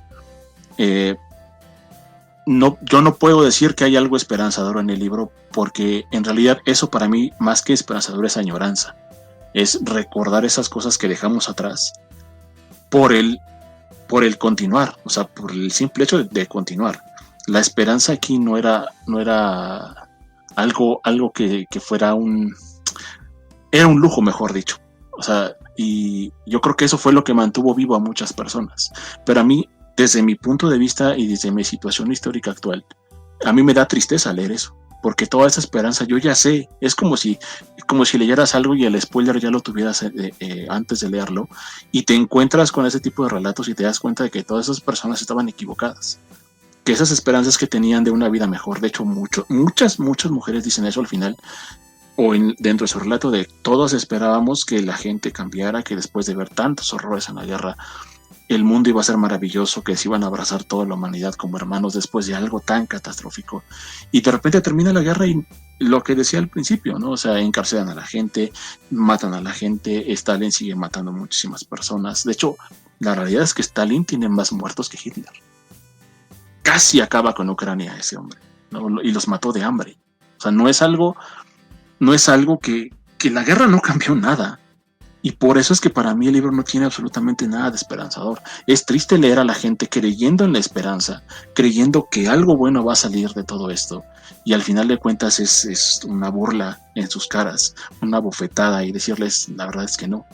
B: Yo no puedo decir que hay algo esperanzador en el libro, porque en realidad eso para mí, más que esperanzador, es añoranza. Es recordar esas cosas que dejamos atrás por el continuar, o sea, por el simple hecho de continuar. La esperanza aquí no era algo que fuera era un lujo, mejor dicho. O sea, y yo creo que eso fue lo que mantuvo vivo a muchas personas. Pero a mí, desde mi punto de vista y desde mi situación histórica actual, a mí me da tristeza leer eso, porque toda esa esperanza yo ya sé. Es como si leyeras algo y el spoiler ya lo tuvieras antes de leerlo, y te encuentras con ese tipo de relatos y te das cuenta de que todas esas personas estaban equivocadas, que esas esperanzas que tenían de una vida mejor. De hecho, muchas mujeres dicen eso al final, o dentro de su relato, de todos esperábamos que la gente cambiara, que después de ver tantos horrores en la guerra, el mundo iba a ser maravilloso, que se iban a abrazar toda la humanidad como hermanos después de algo tan catastrófico. Y de repente termina la guerra y lo que decía al principio, ¿no? O sea, encarcelan a la gente, matan a la gente, Stalin sigue matando a muchísimas personas. De hecho, la realidad es que Stalin tiene más muertos que Hitler. Casi acaba con Ucrania ese hombre, ¿no? Y los mató de hambre. O sea, no es algo que la guerra no cambió nada. Y por eso es que para mí el libro no tiene absolutamente nada de esperanzador. Es triste leer a la gente creyendo en la esperanza, creyendo que algo bueno va a salir de todo esto. Y al final de cuentas es una burla en sus caras, una bofetada, y decirles, la verdad es que no.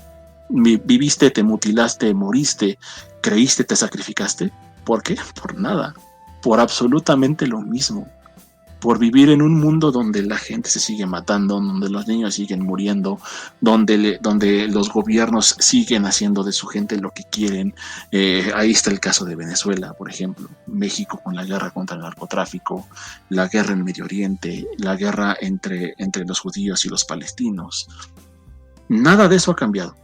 B: Viviste, te mutilaste, moriste, creíste, te sacrificaste. ¿Por qué? Por nada. Por absolutamente lo mismo. Por vivir en un mundo donde la gente se sigue matando, donde los niños siguen muriendo, donde los gobiernos siguen haciendo de su gente lo que quieren. Ahí está el caso de Venezuela, por ejemplo, México con la guerra contra el narcotráfico, la guerra en Medio Oriente, la guerra entre los judíos y los palestinos. Nada de eso ha cambiado.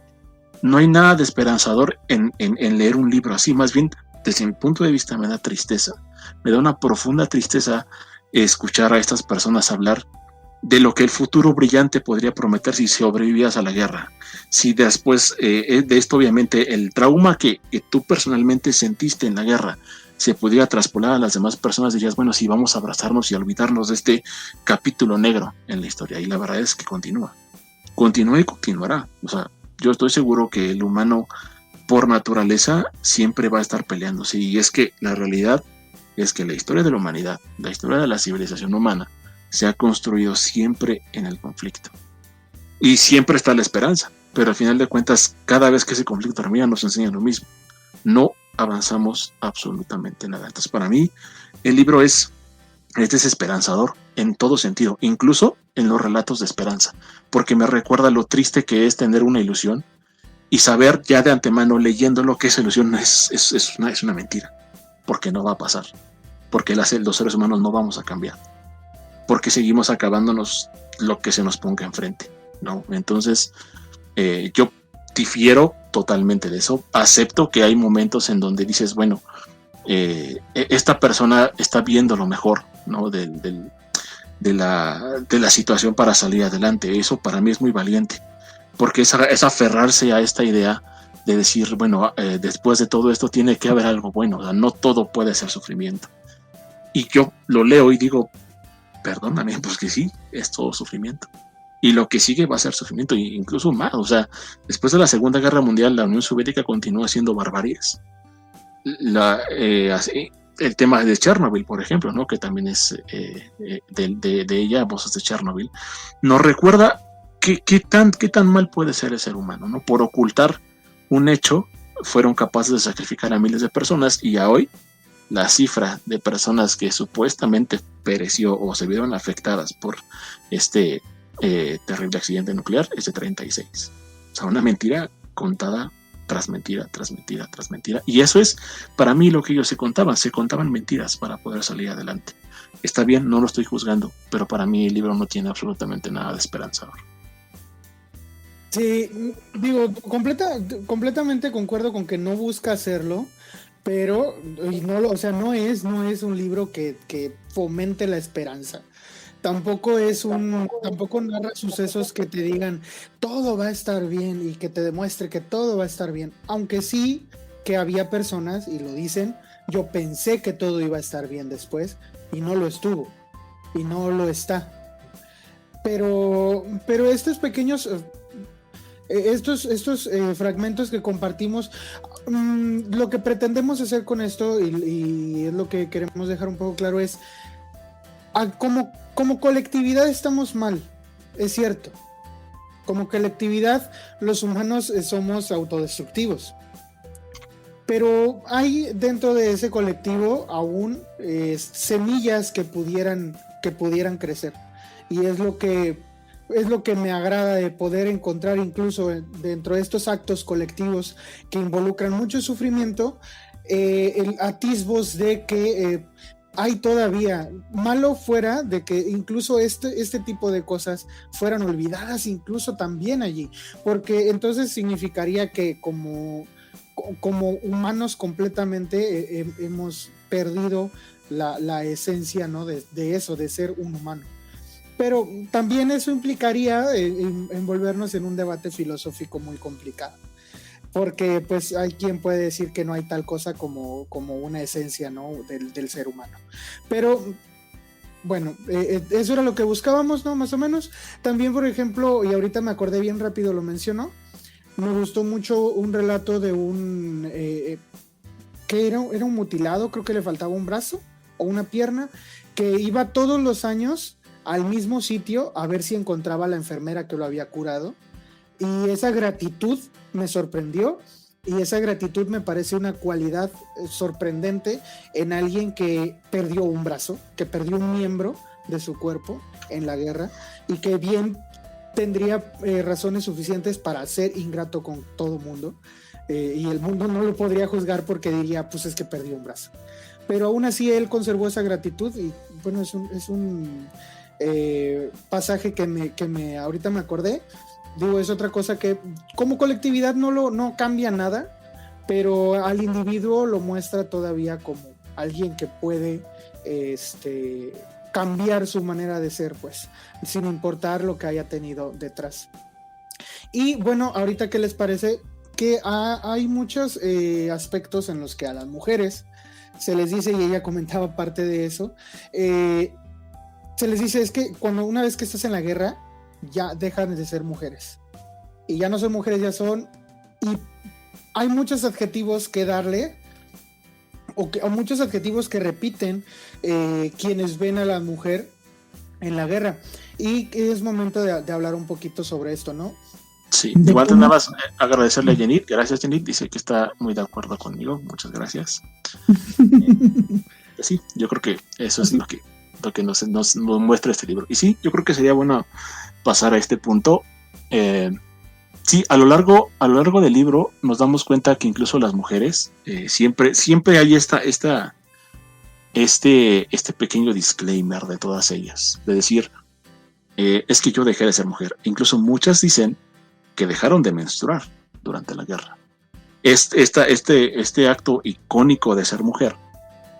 B: No hay nada de esperanzador en leer un libro así. Más bien, desde mi punto de vista, me da tristeza. Me da una profunda tristeza escuchar a estas personas hablar de lo que el futuro brillante podría prometer si sobrevivías a la guerra. Si después de esto, obviamente, el trauma que tú personalmente sentiste en la guerra se pudiera traspolar a las demás personas, dirías, bueno, sí, vamos a abrazarnos y a olvidarnos de este capítulo negro en la historia. Y la verdad es que continúa y continuará. O sea, yo estoy seguro que el humano, por naturaleza, siempre va a estar peleándose. Y es que la realidad es que la historia de la humanidad, la historia de la civilización humana, se ha construido siempre en el conflicto. Y siempre está la esperanza, pero al final de cuentas, cada vez que ese conflicto termina, nos enseña lo mismo. No avanzamos absolutamente nada. Entonces, para mí, el libro es desesperanzador en todo sentido, incluso en los relatos de esperanza, porque me recuerda lo triste que es tener una ilusión y saber ya de antemano, leyéndolo, que esa ilusión es una mentira, porque no va a pasar, porque los seres humanos no vamos a cambiar, porque seguimos acabándonos lo que se nos ponga enfrente, ¿no? Entonces, yo difiero totalmente de eso. Acepto que hay momentos en donde dices, bueno, esta persona está viendo lo mejor, ¿no? de la situación para salir adelante. Eso para mí es muy valiente, porque es aferrarse a esta idea de decir, bueno, después de todo esto tiene que haber algo bueno, o sea, no todo puede ser sufrimiento. Y yo lo leo y digo, perdóname, pues que sí, es todo sufrimiento. Y lo que sigue va a ser sufrimiento, e incluso más. O sea, después de la Segunda Guerra Mundial, la Unión Soviética continúa haciendo barbaries. El tema de Chernobyl, por ejemplo, ¿no? Que también es de ella, Voces de Chernobyl, nos recuerda qué tan mal puede ser el ser humano, ¿no? Por ocultar un hecho, fueron capaces de sacrificar a miles de personas, y a hoy la cifra de personas que supuestamente pereció o se vieron afectadas por este terrible accidente nuclear es de 36. O sea, una mentira contada tras mentira, tras mentira, tras mentira. Y eso es para mí lo que ellos se contaban mentiras para poder salir adelante. Está bien, no lo estoy juzgando, pero para mí el libro no tiene absolutamente nada de esperanzador.
D: Sí, digo, completamente concuerdo con que no busca hacerlo, pero o sea, no es un libro que fomente la esperanza. Tampoco narra sucesos que te digan todo va a estar bien y que te demuestre que todo va a estar bien. Aunque sí que había personas, y lo dicen, yo pensé que todo iba a estar bien después, y no lo estuvo, y no lo está. Pero estos pequeños, estos fragmentos que compartimos, lo que pretendemos hacer con esto, y es lo que queremos dejar un poco claro, es como colectividad estamos mal, es cierto. Como colectividad los humanos somos autodestructivos. Pero hay dentro de ese colectivo aún semillas que pudieran crecer. Y es lo que me agrada de poder encontrar incluso dentro de estos actos colectivos que involucran mucho sufrimiento, atisbos de que hay todavía, malo fuera de que incluso este tipo de cosas fueran olvidadas incluso también allí, porque entonces significaría que como humanos completamente hemos perdido la esencia, ¿no? de eso, de ser un humano. Pero también eso implicaría envolvernos en un debate filosófico muy complicado, porque pues hay quien puede decir que no hay tal cosa como una esencia, ¿no? del ser humano. Pero bueno, eso era lo que buscábamos, ¿no? Más o menos. También, por ejemplo, y ahorita me acordé bien rápido, lo mencionó, me gustó mucho un relato de un que era un mutilado, creo que le faltaba un brazo o una pierna, que iba todos los años al mismo sitio a ver si encontraba a la enfermera que lo había curado. Y esa gratitud me sorprendió, y esa gratitud me parece una cualidad sorprendente en alguien que perdió un brazo, que perdió un miembro de su cuerpo en la guerra, y que bien tendría razones suficientes para ser ingrato con todo mundo, y el mundo no lo podría juzgar porque diría, pues es que perdió un brazo. Pero aún así él conservó esa gratitud, y bueno, es un pasaje que me ahorita me acordé. Digo, es otra cosa que como colectividad no cambia nada, pero al individuo lo muestra todavía como alguien que puede cambiar su manera de ser, pues, sin importar lo que haya tenido detrás. Y bueno, ahorita, ¿qué les parece? Que hay muchos aspectos en los que a las mujeres se les dice, y ella comentaba parte de eso, se les dice, es que una vez que estás en la guerra, ya dejan de ser mujeres, y ya no son mujeres, ya son, y hay muchos adjetivos que darle o muchos adjetivos que repiten quienes ven a la mujer en la guerra. Y es momento de hablar un poquito sobre esto, ¿no?
B: Sí, igual nada más agradecerle a Jenit. Gracias, Jenit. Dice que está muy de acuerdo conmigo. Muchas gracias. Sí, yo creo que eso es lo que nos muestra este libro. Y sí, yo creo que sería bueno pasar a este punto. Sí, a lo largo del libro nos damos cuenta que incluso las mujeres siempre hay este pequeño disclaimer de todas ellas, de decir, es que yo dejé de ser mujer. Incluso muchas dicen que dejaron de menstruar durante la guerra. Este acto icónico de ser mujer,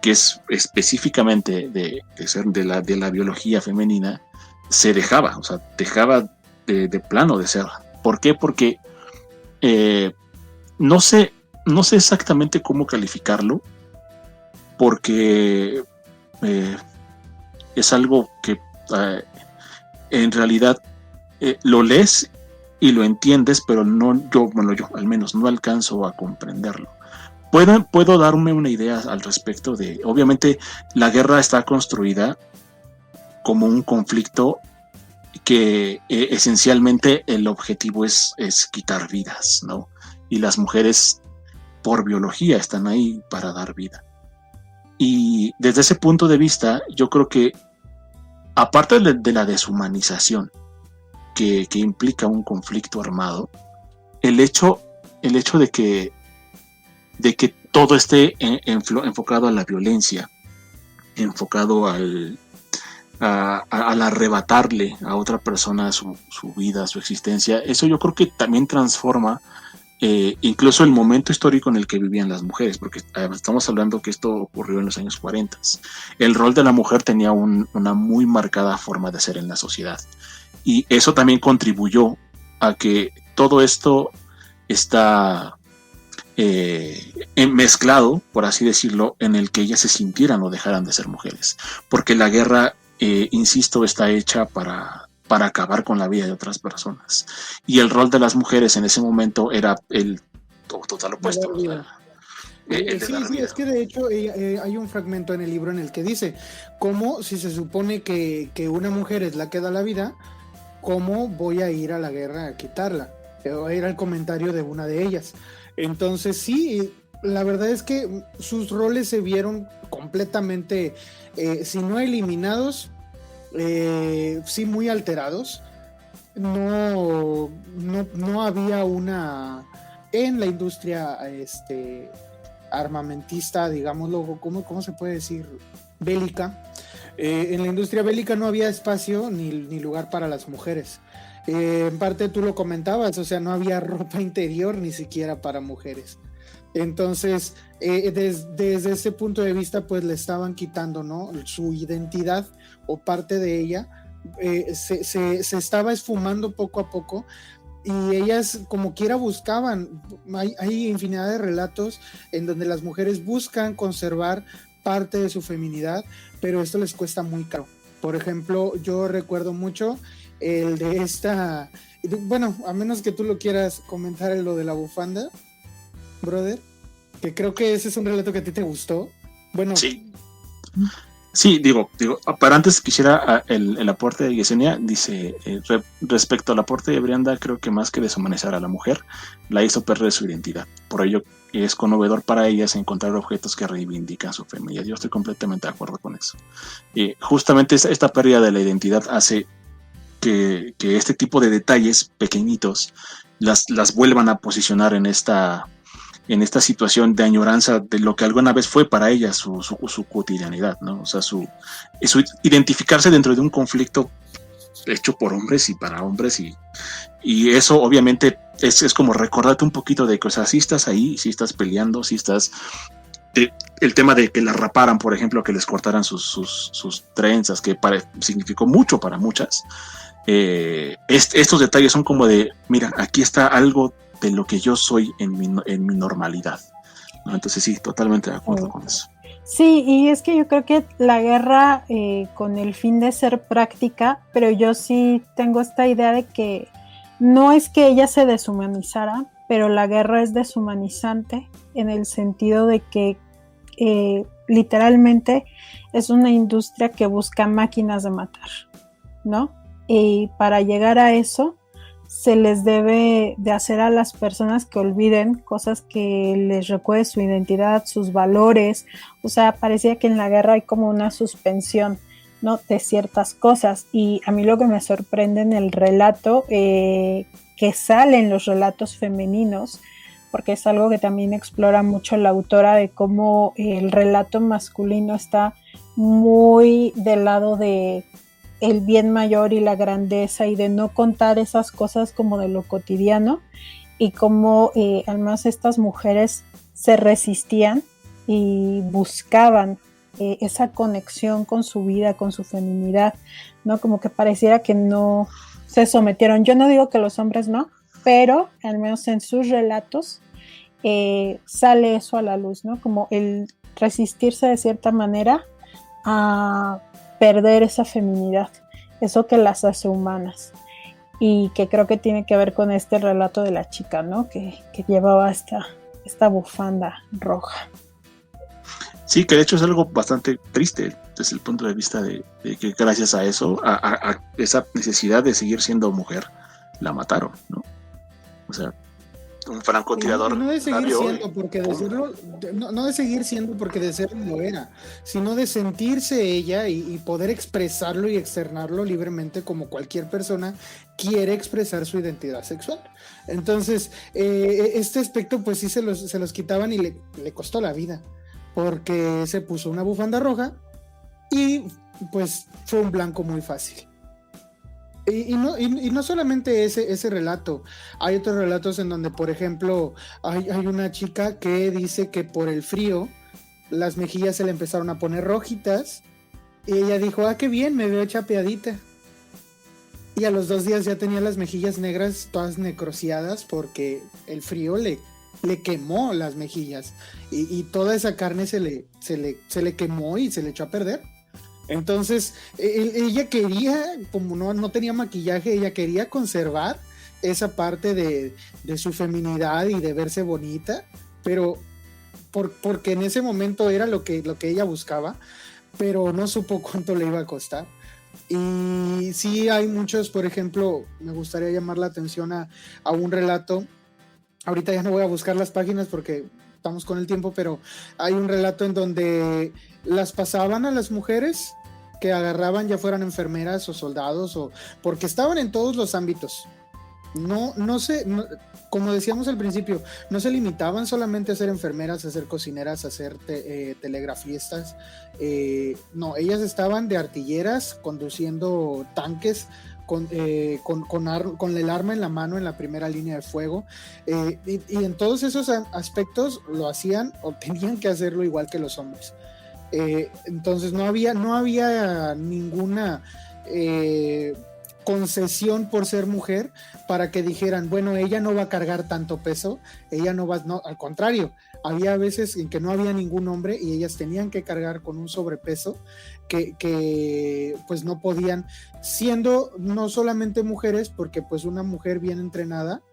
B: que es específicamente de la biología femenina, se dejaba de plano de ser. ¿Por qué? Porque no sé exactamente cómo calificarlo, porque es algo que en realidad lo lees y lo entiendes, pero yo al menos no alcanzo a comprenderlo. Puedo darme una idea al respecto de, obviamente, la guerra está construida como un conflicto que esencialmente el objetivo es quitar vidas, ¿no? Y las mujeres, por biología, están ahí para dar vida. Y desde ese punto de vista, yo creo que, aparte de la deshumanización que implica un conflicto armado, el hecho de que todo esté enfocado a la violencia, enfocado al arrebatarle a otra persona su vida, su existencia, eso yo creo que también transforma incluso el momento histórico en el que vivían las mujeres, porque estamos hablando que esto ocurrió en los años 40. El rol de la mujer tenía una muy marcada forma de ser en la sociedad, y eso también contribuyó a que todo esto está mezclado, por así decirlo, en el que ellas se sintieran o dejaran de ser mujeres, porque la guerra, insisto, está hecha para acabar con la vida de otras personas, y el rol de las mujeres en ese momento era el total opuesto.
D: Sí, es que de hecho hay un fragmento en el libro en el que dice cómo, si se supone que una mujer es la que da la vida, ¿cómo voy a ir a la guerra a quitarla? Era el comentario de una de ellas. Entonces sí, la verdad es que sus roles se vieron completamente, si no eliminados, sí muy alterados. No había en la industria armamentista, digámoslo, ¿cómo se puede decir? Bélica. En la industria bélica no había espacio ni lugar para las mujeres. En parte tú lo comentabas, o sea, no había ropa interior ni siquiera para mujeres. Entonces, desde ese punto de vista, pues le estaban quitando, ¿no?, su identidad o parte de ella. Se estaba esfumando poco a poco, y ellas como quiera buscaban. Hay infinidad de relatos en donde las mujeres buscan conservar parte de su feminidad, pero esto les cuesta muy caro. Por ejemplo, yo recuerdo mucho el de esta, bueno, a menos que tú lo quieras comentar, lo de la bufanda, brother, que creo que ese es un relato que a ti te gustó. Bueno,
B: sí, digo, para antes quisiera el aporte de Yesenia. Dice, respecto al aporte de Brianda, creo que más que deshumanizar a la mujer, la hizo perder su identidad. Por ello es conmovedor para ellas encontrar objetos que reivindican su feminidad. Yo estoy completamente de acuerdo con eso. Justamente esta pérdida de la identidad hace que este tipo de detalles pequeñitos las vuelvan a posicionar en esta situación de añoranza de lo que alguna vez fue para ella su cotidianidad, ¿no? O sea, su identificarse dentro de un conflicto hecho por hombres y para hombres, y eso obviamente es como recordarte un poquito de que, o sea, si estás ahí, si estás peleando, si estás... el tema de que las raparan, por ejemplo, que les cortaran sus trenzas, que significó mucho para muchas. Estos detalles son como de, mira, aquí está algo de lo que yo soy en mi normalidad, ¿no? Entonces sí, totalmente de acuerdo con eso.
C: Sí, y es que yo creo que la guerra, con el fin de ser práctica, pero yo sí tengo esta idea de que no es que ella se deshumanizara, pero la guerra es deshumanizante en el sentido de que literalmente es una industria que busca máquinas de matar, ¿no? Y para llegar a eso se les debe de hacer a las personas que olviden cosas que les recuerden su identidad, sus valores. O sea, parecía que en la guerra hay como una suspensión, ¿no?, de ciertas cosas. Y a mí lo que me sorprende en el relato, que sale en los relatos femeninos, porque es algo que también explora mucho la autora, de cómo el relato masculino está muy del lado de el bien mayor y la grandeza, y de no contar esas cosas como de lo cotidiano, y cómo además estas mujeres se resistían y buscaban esa conexión con su vida, con su feminidad, ¿no? Como que pareciera que no se sometieron. Yo no digo que los hombres no, pero al menos en sus relatos sale eso a la luz, ¿no? Como el resistirse de cierta manera a perder esa feminidad, eso que las hace humanas, y que creo que tiene que ver con este relato de la chica, ¿no? Que llevaba esta bufanda roja.
B: Sí, que de hecho es algo bastante triste desde el punto de vista de que gracias a eso, a esa necesidad de seguir siendo mujer, la mataron, ¿no? O sea, un francotirador.
D: No de seguir siendo porque de serlo, no de seguir siendo porque de serlo lo era, sino de sentirse ella y poder expresarlo y externarlo libremente, como cualquier persona quiere expresar su identidad sexual. Entonces, este aspecto pues sí se los quitaban, y le costó la vida, porque se puso una bufanda roja y pues fue un blanco muy fácil. Y no solamente ese relato, hay otros relatos en donde, por ejemplo, hay una chica que dice que por el frío las mejillas se le empezaron a poner rojitas, y ella dijo, qué bien, me veo chapeadita. Y a los 2 días ya tenía las mejillas negras todas necrosiadas, porque el frío le quemó las mejillas, y toda esa carne se le quemó y se le echó a perder. Entonces ella quería, como no tenía maquillaje, ella quería conservar esa parte de su feminidad y de verse bonita, pero porque en ese momento era lo que ella buscaba, pero no supo cuánto le iba a costar. Y sí hay muchos, por ejemplo, me gustaría llamar la atención a un relato. Ahorita ya no voy a buscar las páginas porque estamos con el tiempo, pero hay un relato en donde las pasaban a las mujeres que agarraban, ya fueran enfermeras o soldados, o porque estaban en todos los ámbitos. No, como decíamos al principio, no se limitaban solamente a ser enfermeras, a ser cocineras, a ser telegrafistas. No, ellas estaban de artilleras, conduciendo tanques, con el arma en la mano en la primera línea de fuego, y en todos esos aspectos lo hacían o tenían que hacerlo igual que los hombres. Entonces no había ninguna concesión por ser mujer para que dijeran, bueno, ella no va a cargar tanto peso, ella no va, no, al contrario, había veces en que no había ningún hombre y ellas tenían que cargar con un sobrepeso que pues no podían, siendo no solamente mujeres, porque pues una mujer bien entrenada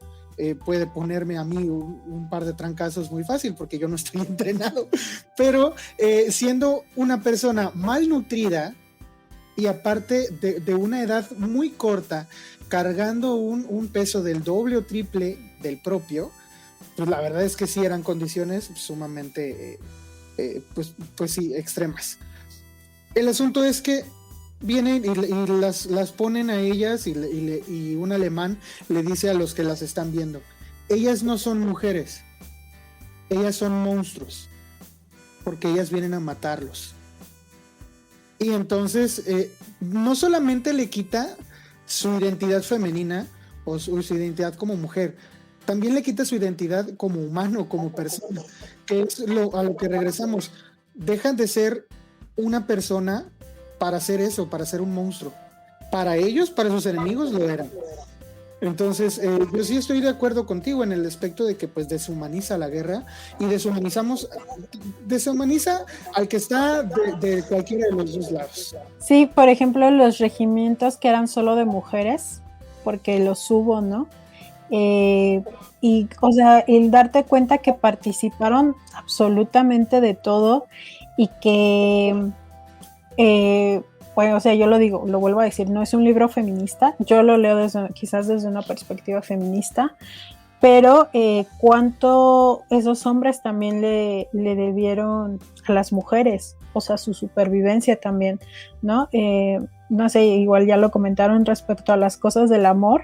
D: puede ponerme a mí un par de trancazos muy fácil, porque yo no estoy entrenado, pero siendo una persona malnutrida y aparte de una edad muy corta, cargando un peso del doble o triple del propio, pues la verdad es que sí eran condiciones sumamente pues sí, extremas. El asunto es que vienen y las ponen a ellas, y un alemán le dice a los que las están viendo, ellas no son mujeres, ellas son monstruos, porque ellas vienen a matarlos. Y entonces no solamente le quita su identidad femenina o su identidad como mujer, también le quita su identidad como humano, como persona, que es a lo que regresamos. Dejan de ser una persona para hacer eso, para ser un monstruo. Para ellos, para sus enemigos lo eran. Entonces, yo sí estoy de acuerdo contigo en el aspecto de que pues deshumaniza la guerra, y deshumaniza al que está de cualquiera de los dos lados.
C: Sí, por ejemplo, los regimientos que eran solo de mujeres, porque los hubo, ¿no? Y, o sea, el darte cuenta que participaron absolutamente de todo y que, bueno, o sea, yo lo digo, lo vuelvo a decir, no es un libro feminista, yo lo leo quizás desde una perspectiva feminista, pero cuánto esos hombres también le debieron a las mujeres, o sea, su supervivencia también, ¿no? No sé, igual ya lo comentaron respecto a las cosas del amor,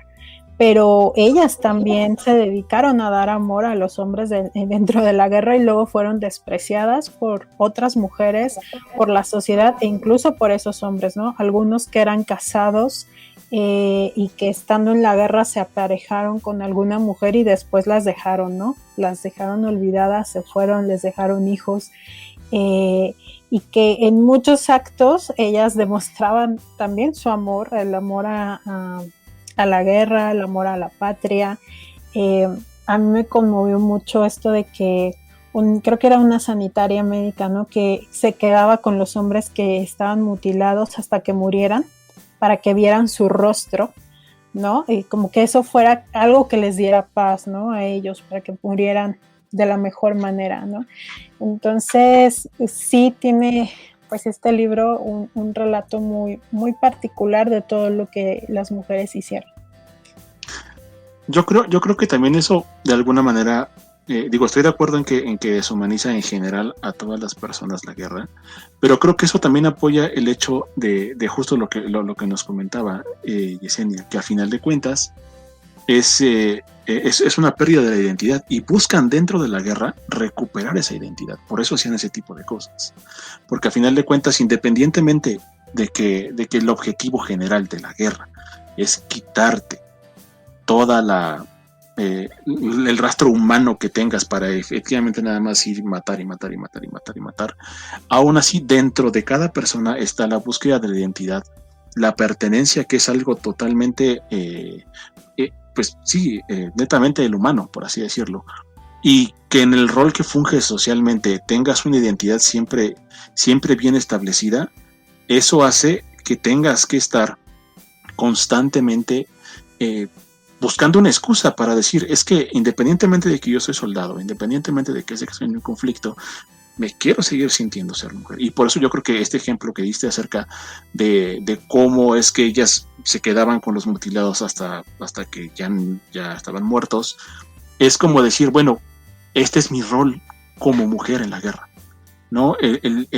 C: pero ellas también se dedicaron a dar amor a los hombres dentro de la guerra y luego fueron despreciadas por otras mujeres, por la sociedad e incluso por esos hombres, ¿no? Algunos que eran casados y que estando en la guerra se aparejaron con alguna mujer y después las dejaron, ¿no? Las dejaron olvidadas, se fueron, les dejaron hijos. Y que en muchos actos ellas demostraban también su amor, el amor a la guerra, el amor a la patria. A mí me conmovió mucho esto de que creo que era una sanitaria médica, ¿no? Que se quedaba con los hombres que estaban mutilados hasta que murieran para que vieran su rostro, ¿no? Y como que eso fuera algo que les diera paz, ¿no? A ellos, para que murieran de la mejor manera, ¿no? Entonces, sí tiene, pues, este libro un relato muy, muy particular de todo lo que las mujeres hicieron.
B: Yo creo que también eso, de alguna manera, estoy de acuerdo en que deshumaniza en general a todas las personas la guerra, pero creo que eso también apoya el hecho de justo lo que nos comentaba Yesenia, que a final de cuentas es una pérdida de la identidad y buscan dentro de la guerra recuperar esa identidad. Por eso hacían ese tipo de cosas. Porque a final de cuentas, independientemente de que el objetivo general de la guerra es quitarte toda el rastro humano que tengas para efectivamente nada más ir matar y matar y matar y matar y matar, aún así dentro de cada persona está la búsqueda de la identidad, la pertenencia, que es algo totalmente pues sí, netamente el humano, por así decirlo, y que en el rol que funge socialmente tengas una identidad siempre bien establecida, eso hace que tengas que estar constantemente buscando una excusa para decir, es que independientemente de que yo soy soldado, independientemente de que estoy en un conflicto, me quiero seguir sintiendo ser mujer. Y por eso yo creo que este ejemplo que diste acerca de cómo es que ellas se quedaban con los mutilados hasta que ya estaban muertos, es como decir, bueno, este es mi rol como mujer en la guerra, ¿no? El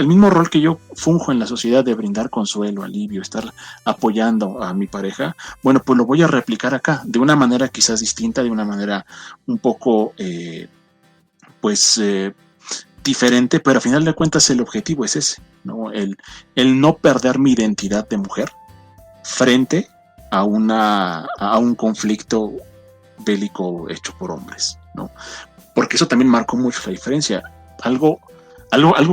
B: mismo rol que yo funjo en la sociedad de brindar consuelo, alivio, estar apoyando a mi pareja, bueno, pues lo voy a replicar acá, de una manera quizás distinta, de una manera un poco, diferente, pero a final de cuentas el objetivo es ese, ¿no? El no perder mi identidad de mujer frente a un conflicto bélico hecho por hombres, ¿no? Porque eso también marcó mucho la diferencia. Algo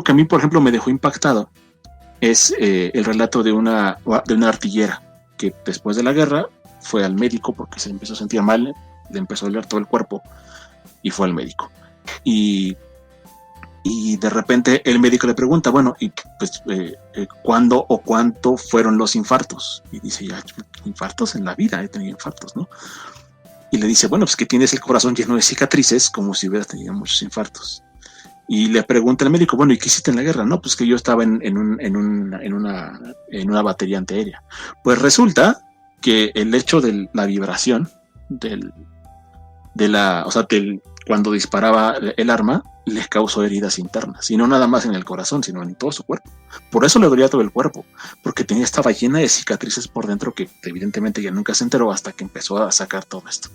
B: que a mí, por ejemplo, me dejó impactado es el relato de una artillera que después de la guerra fue al médico porque se empezó a sentir mal, le empezó a doler todo el cuerpo y fue al médico. Y de repente el médico le pregunta, bueno, y pues ¿cuándo o cuánto fueron los infartos? Y dice, ya, infartos en la vida, he tenido infartos, ¿no? Y le dice, bueno, pues que tienes el corazón lleno de cicatrices, como si hubieras tenido muchos infartos. Y le pregunta al médico, bueno, ¿y qué hiciste en la guerra? No, pues que yo estaba en una batería antiaérea. Pues resulta que el hecho de la vibración cuando disparaba el arma, les causó heridas internas, y no nada más en el corazón, sino en todo su cuerpo. Por eso le dolía todo el cuerpo, porque estaba llena de cicatrices por dentro que evidentemente ya nunca se enteró hasta que empezó a sacar todo esto.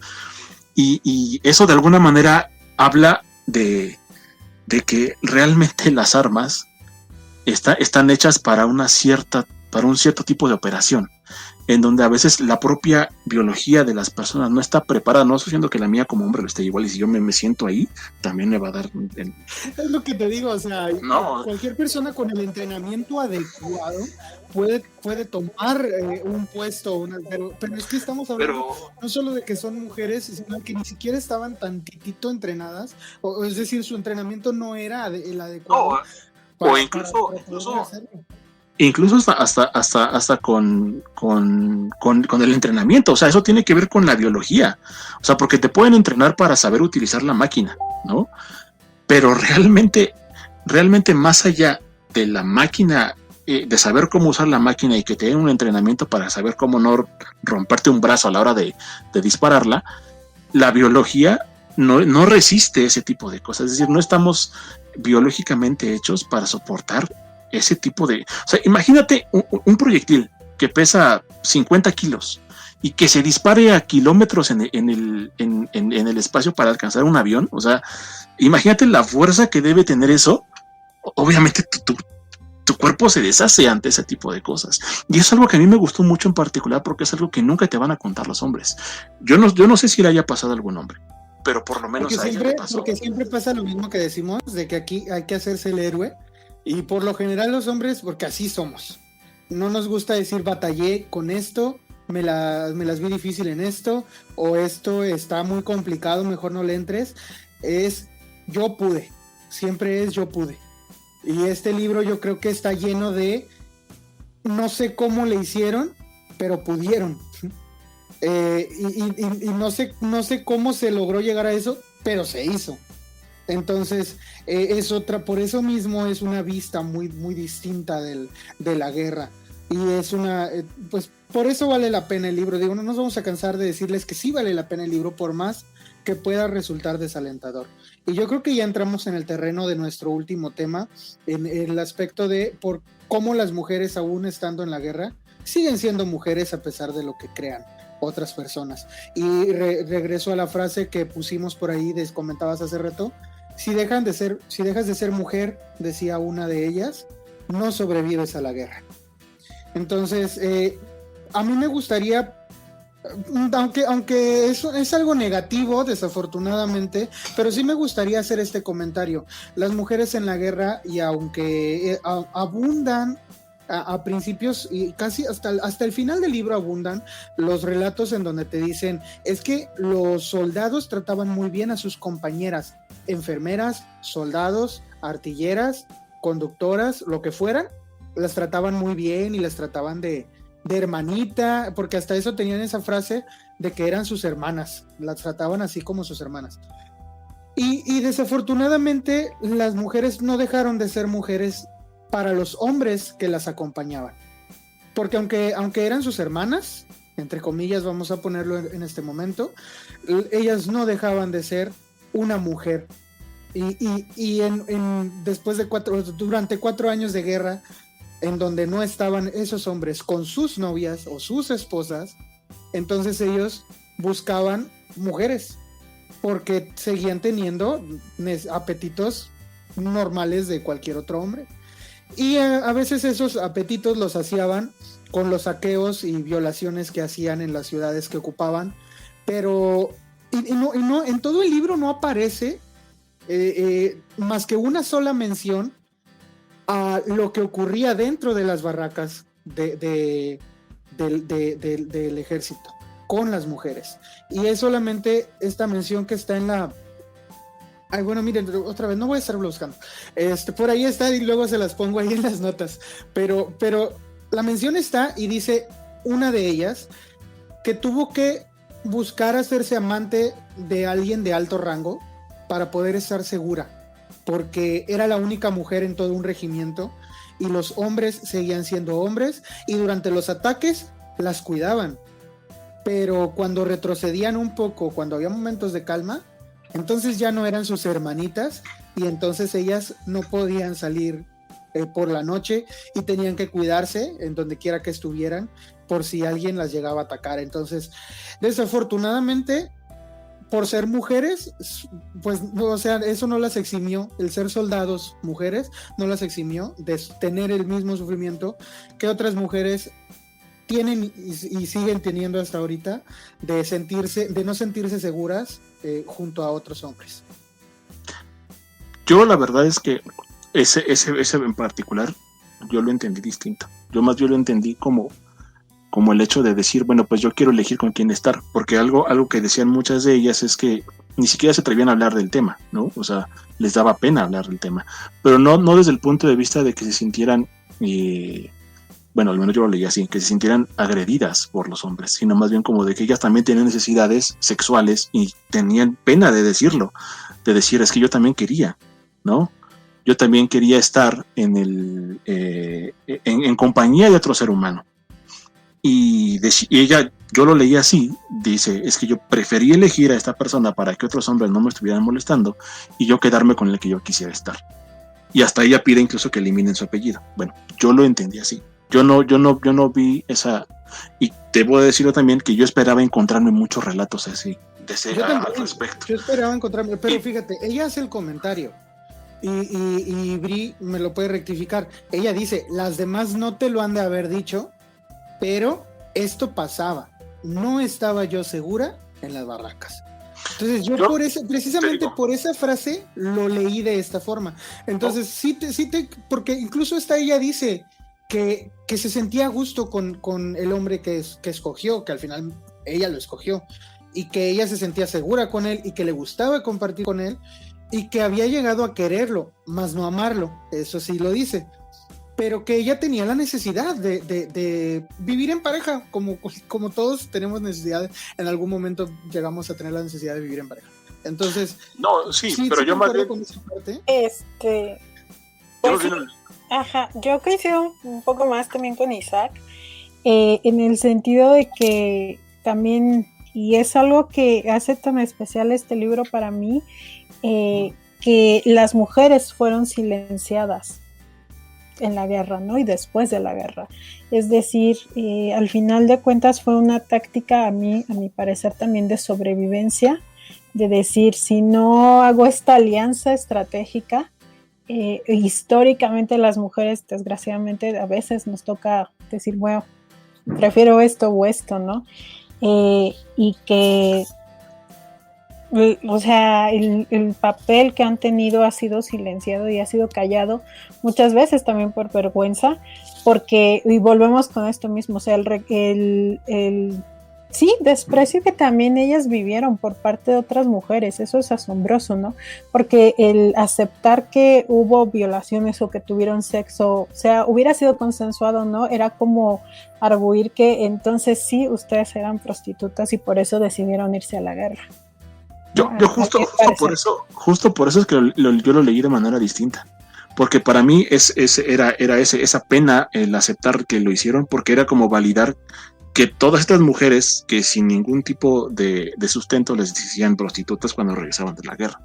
B: Y eso de alguna manera habla de que realmente las armas están hechas para un cierto tipo de operación, en donde a veces la propia biología de las personas no está preparada. No estoy diciendo que la mía como hombre lo esté igual, y si yo me siento ahí, también me va a dar...
D: Es lo que te digo, o sea, no. Cualquier persona con el entrenamiento adecuado puede tomar un puesto, pero es que estamos hablando no solo de que son mujeres, sino que ni siquiera estaban tantitito entrenadas, es decir, su entrenamiento no era el adecuado.
B: O incluso incluso hasta con el entrenamiento. O sea, eso tiene que ver con la biología. O sea, porque te pueden entrenar para saber utilizar la máquina, ¿no? Pero realmente más allá de la máquina, de saber cómo usar la máquina y que te den un entrenamiento para saber cómo no romperte un brazo a la hora de dispararla, la biología no resiste ese tipo de cosas. Es decir, no estamos biológicamente hechos para soportar ese tipo de... O sea, imagínate un proyectil que pesa 50 kilos y que se dispare a kilómetros en el espacio para alcanzar un avión. O sea, imagínate la fuerza que debe tener eso. Obviamente tu cuerpo se deshace ante ese tipo de cosas. Y es algo que a mí me gustó mucho en particular porque es algo que nunca te van a contar los hombres. Yo no sé si le haya pasado a algún hombre, pero por lo menos a ella le pasó.
D: Porque siempre pasa lo mismo que decimos, de que aquí hay que hacerse el héroe. Y por lo general los hombres, porque así somos, no nos gusta decir batallé con esto, me las vi difícil en esto, o esto está muy complicado, mejor no le entres. Es yo pude, siempre es yo pude. Y este libro yo creo que está lleno de no sé cómo le hicieron, pero pudieron. Y no sé cómo se logró llegar a eso, pero se hizo. Entonces, es otra, por eso mismo es una vista muy, muy distinta de la guerra. Y es pues por eso vale la pena el libro. Digo, no nos vamos a cansar de decirles que sí vale la pena el libro, por más que pueda resultar desalentador. Y yo creo que ya entramos en el terreno de nuestro último tema, en el aspecto de por cómo las mujeres, aún estando en la guerra, siguen siendo mujeres a pesar de lo que crean otras personas. Y regreso a la frase que pusimos por ahí, comentabas hace rato. Si dejas de ser mujer, decía una de ellas, no sobrevives a la guerra. Entonces, a mí me gustaría, aunque eso es algo negativo, desafortunadamente, pero sí me gustaría hacer este comentario. Las mujeres en la guerra, y aunque abundan a principios y casi hasta el final del libro abundan los relatos en donde te dicen, es que los soldados trataban muy bien a sus compañeras, enfermeras, soldados, artilleras, conductoras, lo que fueran, las trataban muy bien y las trataban de hermanita, porque hasta eso tenían esa frase de que eran sus hermanas, las trataban así como sus hermanas. Y desafortunadamente las mujeres no dejaron de ser mujeres para los hombres que las acompañaban, porque aunque eran sus hermanas, entre comillas vamos a ponerlo en este momento, ellas no dejaban de ser una mujer. Y después de durante 4 años de guerra, en donde no estaban esos hombres con sus novias o sus esposas, entonces ellos buscaban mujeres, porque seguían teniendo apetitos normales de cualquier otro hombre. Y a veces esos apetitos los saciaban con los saqueos y violaciones que hacían en las ciudades que ocupaban, pero no, en todo el libro no aparece más que una sola mención a lo que ocurría dentro de las barracas del ejército con las mujeres. Y es solamente esta mención que está en la... Ay, bueno, miren, otra vez, no voy a estar buscando. Por ahí está y luego se las pongo ahí en las notas. Pero la mención está y dice una de ellas que tuvo que buscar hacerse amante de alguien de alto rango para poder estar segura, porque era la única mujer en todo un regimiento y los hombres seguían siendo hombres y durante los ataques las cuidaban. Pero cuando retrocedían un poco, cuando había momentos de calma, entonces ya no eran sus hermanitas y entonces ellas no podían salir por la noche y tenían que cuidarse en donde quiera que estuvieran por si alguien las llegaba a atacar. Entonces, desafortunadamente, por ser mujeres, pues, o sea, eso no las eximió, el ser soldados mujeres no las eximió de tener el mismo sufrimiento que otras mujeres tienen y siguen teniendo hasta ahorita, de no sentirse seguras junto a otros hombres.
B: Yo la verdad es que ese en particular yo lo entendí distinto. Yo lo entendí como el hecho de decir, bueno, pues yo quiero elegir con quién estar, porque algo que decían muchas de ellas es que ni siquiera se atrevían a hablar del tema, ¿no? O sea, les daba pena hablar del tema, pero no desde el punto de vista de que se sintieran bueno, al menos yo lo leí así, que se sintieran agredidas por los hombres, sino más bien como de que ellas también tenían necesidades sexuales y tenían pena de decirlo, de decir, es que yo también quería, ¿no? Yo también quería estar en compañía de otro ser humano. Y ella, yo lo leí así, dice, es que yo preferí elegir a esta persona para que otros hombres no me estuvieran molestando y yo quedarme con el que yo quisiera estar. Y hasta ella pide incluso que eliminen su apellido. Bueno, yo lo entendí así. Yo no vi esa. Y debo decirlo también que yo esperaba encontrarme muchos relatos así al respecto.
D: Yo esperaba encontrarme, pero fíjate, ella hace el comentario y Bri me lo puede rectificar. Ella dice, las demás no te lo han de haber dicho, pero esto pasaba. No estaba yo segura en las barracas. Entonces yo precisamente por esa frase lo leí de esta forma. Entonces porque incluso ella dice que se sentía a gusto con el hombre que escogió, que al final ella lo escogió, y que ella se sentía segura con él y que le gustaba compartir con él y que había llegado a quererlo, más no amarlo, eso sí lo dice, pero que ella tenía la necesidad de vivir en pareja, como todos tenemos necesidad, en algún momento llegamos a tener la necesidad de vivir en pareja. Entonces,
B: no, sí pero yo más bien
C: con esa parte. Pues, yo coincido un poco más también con Isaac, en el sentido de que también, y es algo que hace tan especial este libro para mí, que las mujeres fueron silenciadas en la guerra, ¿no? Y después de la guerra. Es decir, al final de cuentas fue una táctica, a mi parecer, también de sobrevivencia, de decir, si no hago esta alianza estratégica, históricamente las mujeres, desgraciadamente, a veces nos toca decir, bueno, prefiero esto o esto, ¿no? Y que, o sea, el papel que han tenido ha sido silenciado y ha sido callado muchas veces también por vergüenza, porque, y volvemos con esto mismo, o sea, sí, desprecio que también ellas vivieron por parte de otras mujeres, eso es asombroso, ¿no? Porque el aceptar que hubo violaciones o que tuvieron sexo, o sea, hubiera sido consensuado, ¿no? Era como arguir que entonces sí, ustedes eran prostitutas y por eso decidieron irse a la guerra.
B: Yo justo por eso es que yo lo leí de manera distinta. Porque para mí era esa pena el aceptar que lo hicieron, porque era como validar que todas estas mujeres que sin ningún tipo de sustento les decían prostitutas cuando regresaban de la guerra.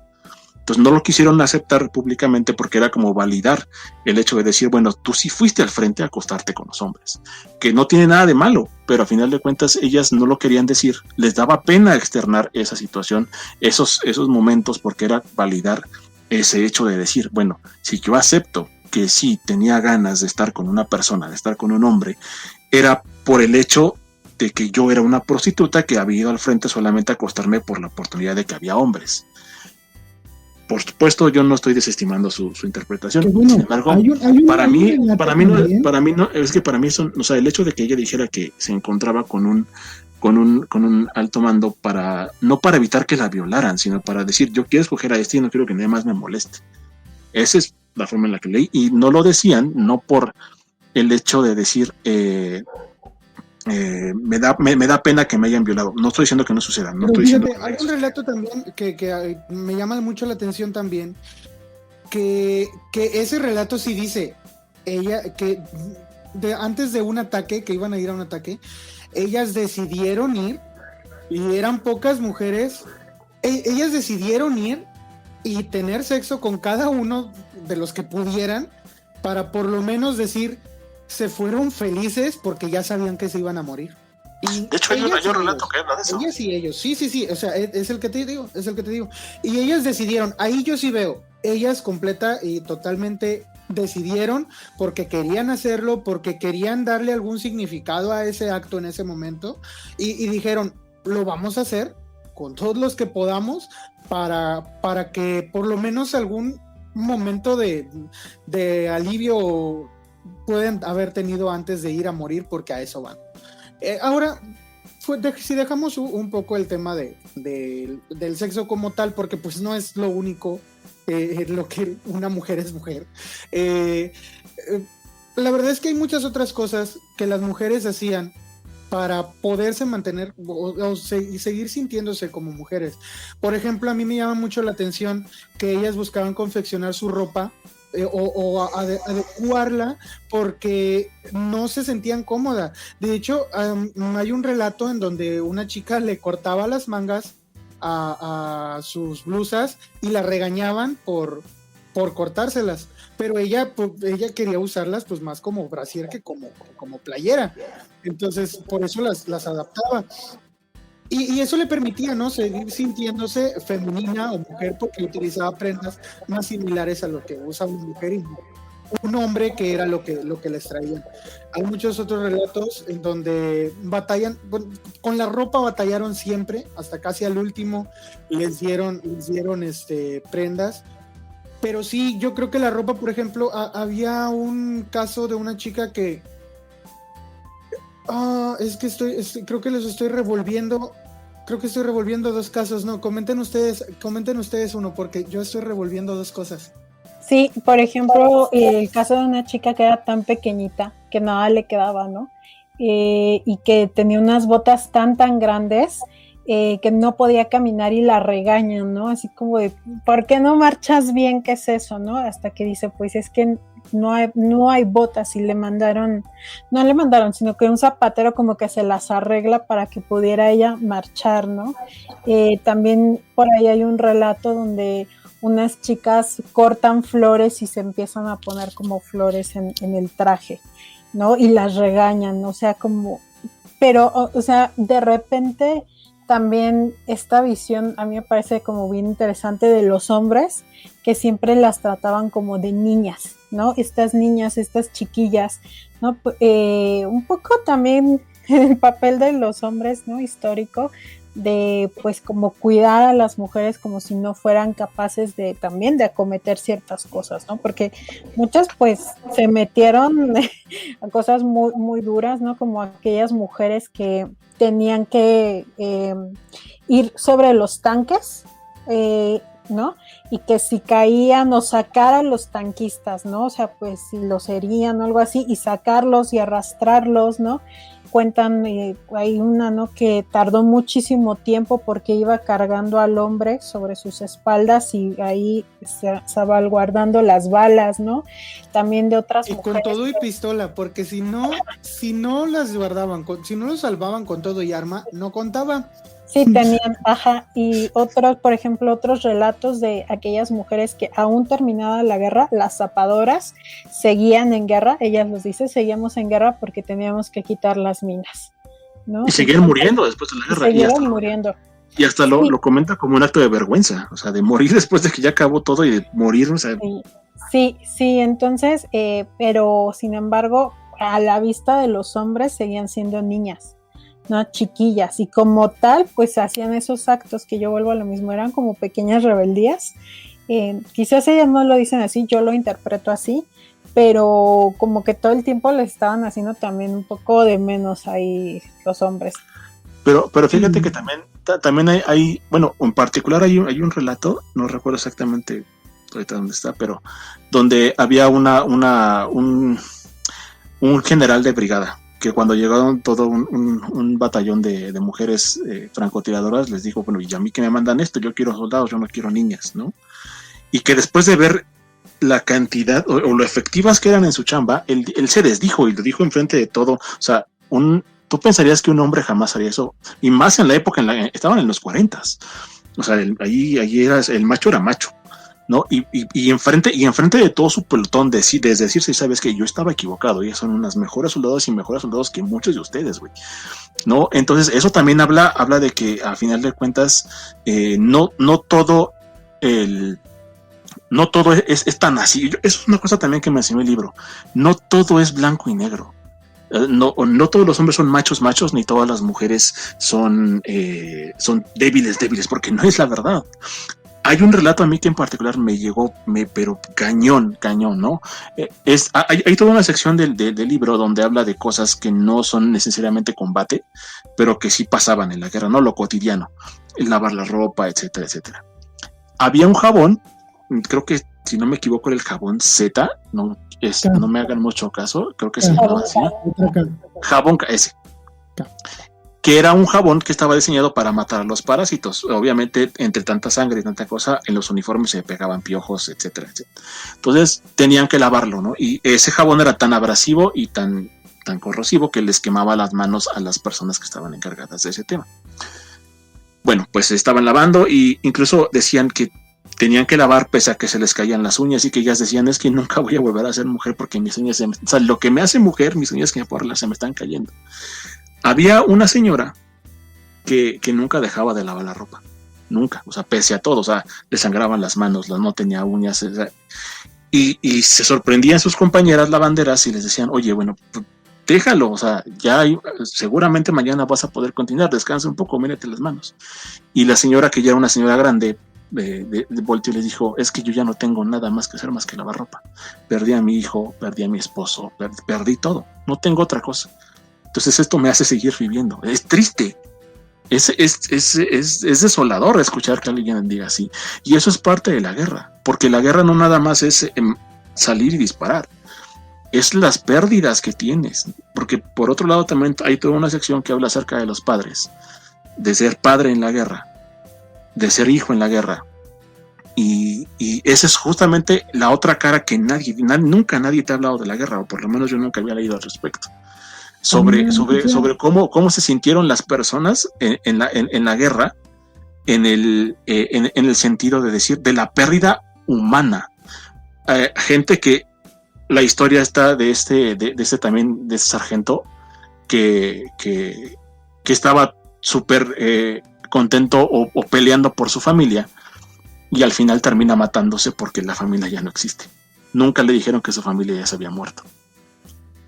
B: Entonces no lo quisieron aceptar públicamente porque era como validar el hecho de decir, bueno, tú sí fuiste al frente a acostarte con los hombres, que no tiene nada de malo, pero a final de cuentas ellas no lo querían decir, les daba pena externar esa situación, esos momentos, porque era validar ese hecho de decir, bueno, si yo acepto que sí tenía ganas de estar con una persona, de estar con un hombre, era por el hecho de que yo era una prostituta que había ido al frente solamente a acostarme por la oportunidad de que había hombres. Por supuesto, yo no estoy desestimando su interpretación. Bueno, sin embargo, para mí no, es que para mí eso, o sea, el hecho de que ella dijera que se encontraba con un alto mando no para evitar que la violaran, sino para decir, yo quiero escoger a este y no quiero que nadie más me moleste. Esa es la forma en la que leí, y no lo decían, no por el hecho de decir, me da pena que me hayan violado. No estoy diciendo que no suceda. No estoy diciendo que
D: hay un relato también que me llama mucho la atención también, que ese relato sí dice, ella, que antes de un ataque, que iban a ir a un ataque, ellas decidieron ir, y eran pocas mujeres, ellas decidieron ir y tener sexo con cada uno de los que pudieran, para por lo menos decir, se fueron felices porque ya sabían que se iban a morir. Y
B: de hecho, hay un relato que habla de eso.
D: Ellas y ellos, sí, o sea, es el que te digo. Y ellas decidieron, ahí yo sí veo, ellas completa y totalmente decidieron porque querían hacerlo, porque querían darle algún significado a ese acto en ese momento, y dijeron, lo vamos a hacer con todos los que podamos para que por lo menos algún momento de alivio pueden haber tenido antes de ir a morir, porque a eso van. Ahora, si dejamos un poco el tema del sexo como tal, porque pues no es lo único lo que una mujer es mujer, la verdad es que hay muchas otras cosas que las mujeres hacían para poderse mantener y seguir sintiéndose como mujeres. Por ejemplo, a mí me llama mucho la atención que ellas buscaban confeccionar su ropa adecuarla porque no se sentían cómodas. De hecho, hay un relato en donde una chica le cortaba las mangas a sus blusas y la regañaban por cortárselas, pero ella quería usarlas pues más como brasier que como playera, entonces por eso las adaptaba. Y eso le permitía, ¿no?, seguir sintiéndose femenina o mujer porque utilizaba prendas más similares a lo que usa una mujer y un hombre, que era lo que les traían. Hay muchos otros relatos en donde batallan, bueno, con la ropa batallaron siempre, hasta casi al último les dieron prendas. Pero sí, yo creo que la ropa, por ejemplo, había un caso de una chica que es que creo que los estoy revolviendo. Creo que estoy revolviendo dos casos. No, comenten ustedes uno, porque yo estoy revolviendo dos cosas.
C: Sí, por ejemplo, el caso de una chica que era tan pequeñita que nada le quedaba, ¿no? Y que tenía unas botas tan grandes que no podía caminar y la regañan, ¿no? Así como de, ¿por qué no marchas bien? ¿Qué es eso, no? Hasta que dice, pues es que no hay botas, y no le mandaron, sino que un zapatero como que se las arregla para que pudiera ella marchar, ¿no? También por ahí hay un relato donde unas chicas cortan flores y se empiezan a poner como flores en el traje, ¿no? Y las regañan, o sea, pero, o sea, de repente también esta visión a mí me parece como bien interesante de los hombres, que siempre las trataban como de niñas, ¿no? Estas niñas, estas chiquillas, ¿no? Un poco también el papel de los hombres, ¿no?, histórico, de pues como cuidar a las mujeres como si no fueran capaces también de acometer ciertas cosas, ¿no? Porque muchas pues se metieron a cosas muy, muy duras, ¿no? Como aquellas mujeres que tenían que ir sobre los tanques, ¿no? Y que si caían o sacaran los tanquistas, ¿no? O sea, pues si los herían o algo así, y sacarlos y arrastrarlos, ¿no? Cuentan, hay una, ¿no?, que tardó muchísimo tiempo porque iba cargando al hombre sobre sus espaldas y ahí se salvaguardando las balas, ¿no? También de otras mujeres.
D: Y con todo y pistola, porque si no las guardaban, si no los salvaban con todo y arma, no contaba.
C: Sí, tenían, y otros, por ejemplo, otros relatos de aquellas mujeres que aún terminada la guerra, las zapadoras seguían en guerra, ellas nos dicen, seguíamos en guerra porque teníamos que quitar las minas, ¿no?
B: Y siguieron muriendo después de la guerra.
C: Siguieron muriendo.
B: Y hasta lo comenta como un acto de vergüenza, o sea, de morir después de que ya acabó todo y de morir, o sea.
C: Sí, entonces, pero sin embargo, a la vista de los hombres seguían siendo niñas, ¿no?, chiquillas, y como tal pues hacían esos actos que yo vuelvo a lo mismo, eran como pequeñas rebeldías. Quizás ellas no lo dicen así, yo lo interpreto así, pero como que todo el tiempo les estaban haciendo también un poco de menos ahí los hombres.
B: Pero fíjate que también hay, bueno, en particular hay un relato, no recuerdo exactamente ahorita dónde está, pero donde había un general de brigada, que cuando llegaron todo un batallón de mujeres francotiradoras, les dijo, bueno, y a mí que me mandan esto, yo quiero soldados, yo no quiero niñas, ¿no? Y que después de ver la cantidad o lo efectivas que eran en su chamba, él se desdijo y lo dijo enfrente de todo. O sea, tú pensarías que un hombre jamás haría eso, y más en la época estaban en los 40s. O sea, ahí el macho era macho, ¿no? Y enfrente de todo su pelotón, decir, sí, sabes que yo estaba equivocado, ellos son unas mejores soldados que muchos de ustedes, güey, ¿no? Entonces eso también habla de que a final de cuentas no todo es tan así. Eso es una cosa también que me enseñó el libro, no todo es blanco y negro. No todos los hombres son machos, ni todas las mujeres son débiles, porque no es la verdad. Hay un relato a mí que en particular me llegó, pero cañón, ¿no? Hay toda una sección del libro donde habla de cosas que no son necesariamente combate, pero que sí pasaban en la guerra, ¿no? Lo cotidiano, el lavar la ropa, etcétera, etcétera. Había un jabón, creo que si no me equivoco era el jabón Z, no no me hagan mucho caso, creo que se llamaba así. Jabón, ese. Que era un jabón que estaba diseñado para matar a los parásitos. Obviamente, entre tanta sangre y tanta cosa, en los uniformes se pegaban piojos, etcétera, etcétera. Entonces, tenían que lavarlo, ¿no? Y ese jabón era tan abrasivo y tan corrosivo que les quemaba las manos a las personas que estaban encargadas de ese tema. Bueno, pues estaban lavando y incluso decían que tenían que lavar pese a que se les caían las uñas y que ellas decían, es que nunca voy a volver a ser mujer porque mis uñas, o sea, lo que me hace mujer, mis uñas que me puedo arreglar se me están cayendo. Había una señora que nunca dejaba de lavar la ropa, nunca, o sea, pese a todo, o sea, le sangraban las manos, no tenía uñas, o sea, y se sorprendían sus compañeras lavanderas y les decían, oye, bueno, déjalo, o sea, seguramente mañana vas a poder continuar, descansa un poco, mírate las manos. Y la señora, que ya era una señora grande, volteó y le dijo, es que yo ya no tengo nada más que hacer más que lavar ropa, perdí a mi hijo, perdí a mi esposo, perdí todo, no tengo otra cosa. Entonces esto me hace seguir viviendo. Es triste. Es desolador escuchar que alguien diga así. Y eso es parte de la guerra. Porque la guerra no nada más es salir y disparar. Es las pérdidas que tienes. Porque por otro lado también hay toda una sección que habla acerca de los padres. De ser padre en la guerra. De ser hijo en la guerra. Y esa es justamente la otra cara que nunca nadie te ha hablado de la guerra. O por lo menos yo nunca había leído al respecto. Sobre cómo se sintieron las personas en la guerra, en el sentido de decir, de la pérdida humana. Gente que, la historia está de este sargento que estaba súper contento o peleando por su familia y al final termina matándose porque la familia ya no existe. Nunca le dijeron que su familia ya se había muerto.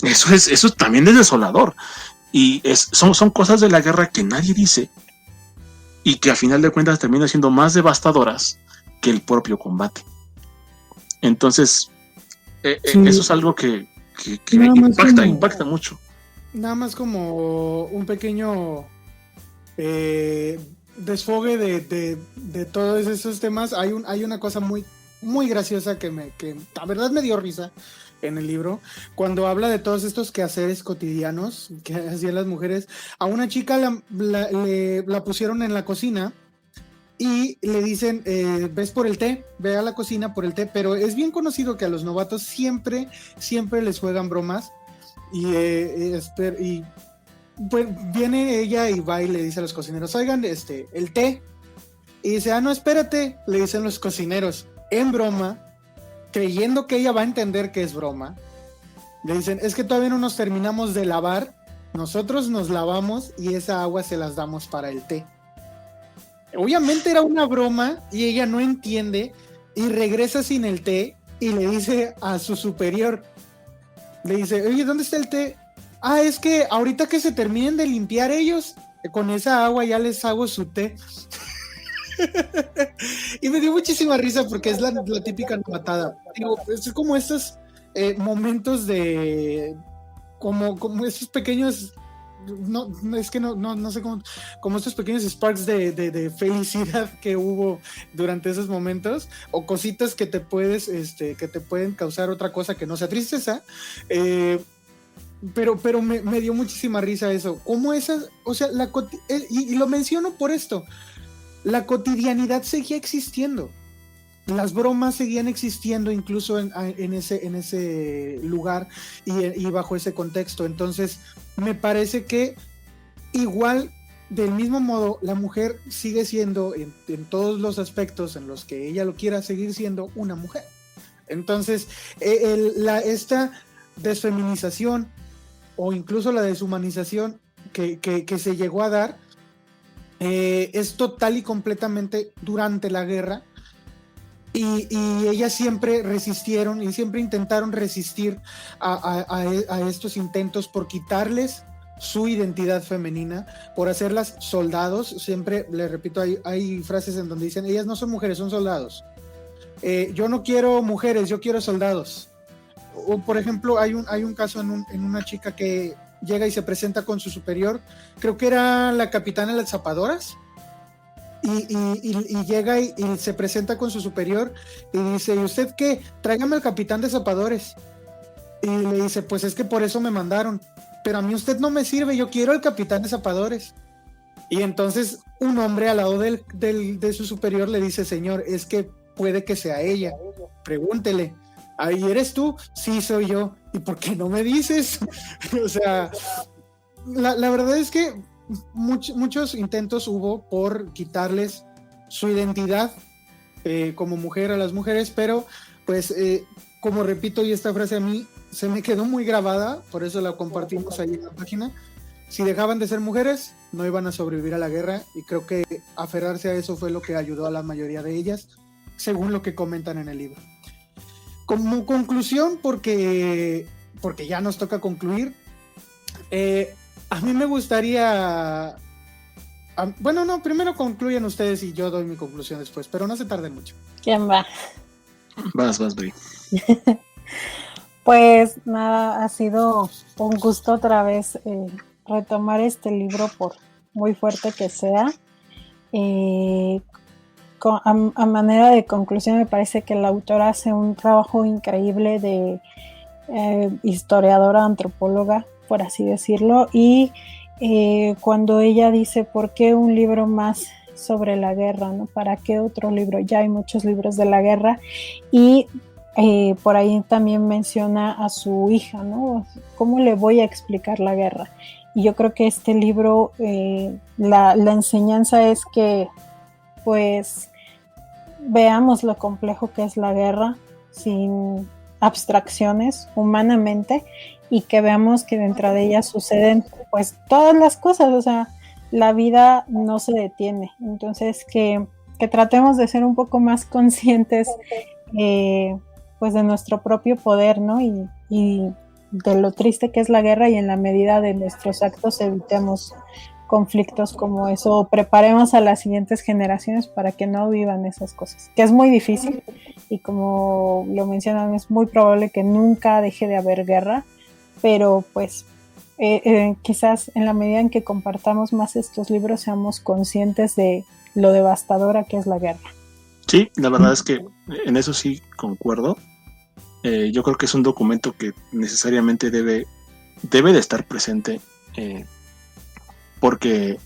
B: Eso también es desolador. Y son cosas de la guerra que nadie dice y que a final de cuentas terminan siendo más devastadoras que el propio combate. Entonces, sí, eso es algo que impacta mucho.
D: Nada más como un pequeño desfogue de todos esos temas. Hay una cosa muy, muy graciosa que la verdad me dio risa en el libro, cuando habla de todos estos quehaceres cotidianos que hacían las mujeres. A una chica la pusieron en la cocina y le dicen, ves por el té, ve a la cocina por el té, pero es bien conocido que a los novatos siempre les juegan bromas y pues viene ella y va y le dice a los cocineros, oigan, el té, y dice, no, espérate, le dicen los cocineros, en broma, creyendo que ella va a entender que es broma, le dicen, es que todavía no nos terminamos de lavar, nosotros nos lavamos y esa agua se las damos para el té. Obviamente era una broma y ella no entiende y regresa sin el té y le dice a su superior, le dice, oye, ¿dónde está el té? Es que ahorita que se terminen de limpiar ellos, con esa agua ya les hago su té. Y me dio muchísima risa porque es la típica novatada. Digo, es como estos momentos de como estos pequeños, no es que no sé cómo, como estos pequeños sparks de felicidad que hubo durante esos momentos, o cositas que te pueden causar otra cosa que no sea tristeza, pero me dio muchísima risa eso, como esas, o sea, y lo menciono por esto. La cotidianidad seguía existiendo, las bromas seguían existiendo incluso en ese lugar y bajo ese contexto. Entonces me parece que igual, del mismo modo, la mujer sigue siendo en todos los aspectos en los que ella lo quiera seguir siendo una mujer. Entonces esta desfeminización o incluso la deshumanización que se llegó a dar es total y completamente durante la guerra, y ellas siempre resistieron y siempre intentaron resistir a estos intentos por quitarles su identidad femenina, por hacerlas soldados. Siempre, les repito, hay frases en donde dicen, ellas no son mujeres, son soldados. Yo no quiero mujeres, yo quiero soldados. O por ejemplo, hay un caso en una chica que llega y se presenta con su superior, creo que era la capitana de las zapadoras, y llega y se presenta con su superior y dice, ¿y usted qué? Tráigame al capitán de zapadores. Y le dice, pues es que por eso me mandaron, pero a mí usted no me sirve, yo quiero al capitán de zapadores. Y entonces un hombre al lado de su superior le dice, señor, es que puede que sea ella, pregúntele. ¿Ahí eres tú? Sí, soy yo. ¿Y por qué no me dices? O sea, la verdad es que muchos intentos hubo por quitarles su identidad como mujer a las mujeres, pero pues como repito, y esta frase a mí se me quedó muy grabada, por eso la compartimos ahí en la página. Si dejaban de ser mujeres, no iban a sobrevivir a la guerra, y creo que aferrarse a eso fue lo que ayudó a la mayoría de ellas, según lo que comentan en el libro. Como conclusión, porque ya nos toca concluir, a mí me gustaría... bueno, no, primero concluyen ustedes y yo doy mi conclusión después, pero no se tarden mucho.
C: ¿Quién va?
B: Vas, Bri.
C: Pues nada, ha sido un gusto otra vez retomar este libro, por muy fuerte que sea. A manera de conclusión, me parece que la autora hace un trabajo increíble de historiadora, antropóloga, por así decirlo, y cuando ella dice, ¿por qué un libro más sobre la guerra, ¿no? ¿Para qué otro libro? Ya hay muchos libros de la guerra, y por ahí también menciona a su hija, ¿no? ¿Cómo le voy a explicar la guerra? Y yo creo que este libro, la enseñanza es que pues veamos lo complejo que es la guerra sin abstracciones, humanamente, y que veamos que dentro de ella suceden pues todas las cosas, o sea, la vida no se detiene. Entonces que tratemos de ser un poco más conscientes pues de nuestro propio poder, ¿no? Y de lo triste que es la guerra, y en la medida de nuestros actos evitemos conflictos como eso, o preparemos a las siguientes generaciones para que no vivan esas cosas, que es muy difícil, y como lo mencionan, es muy probable que nunca deje de haber guerra, pero pues quizás en la medida en que compartamos más estos libros seamos conscientes de lo devastadora que es la guerra.
B: Sí, la verdad es que en eso sí concuerdo. Yo creo que es un documento que necesariamente debe de estar presente, porque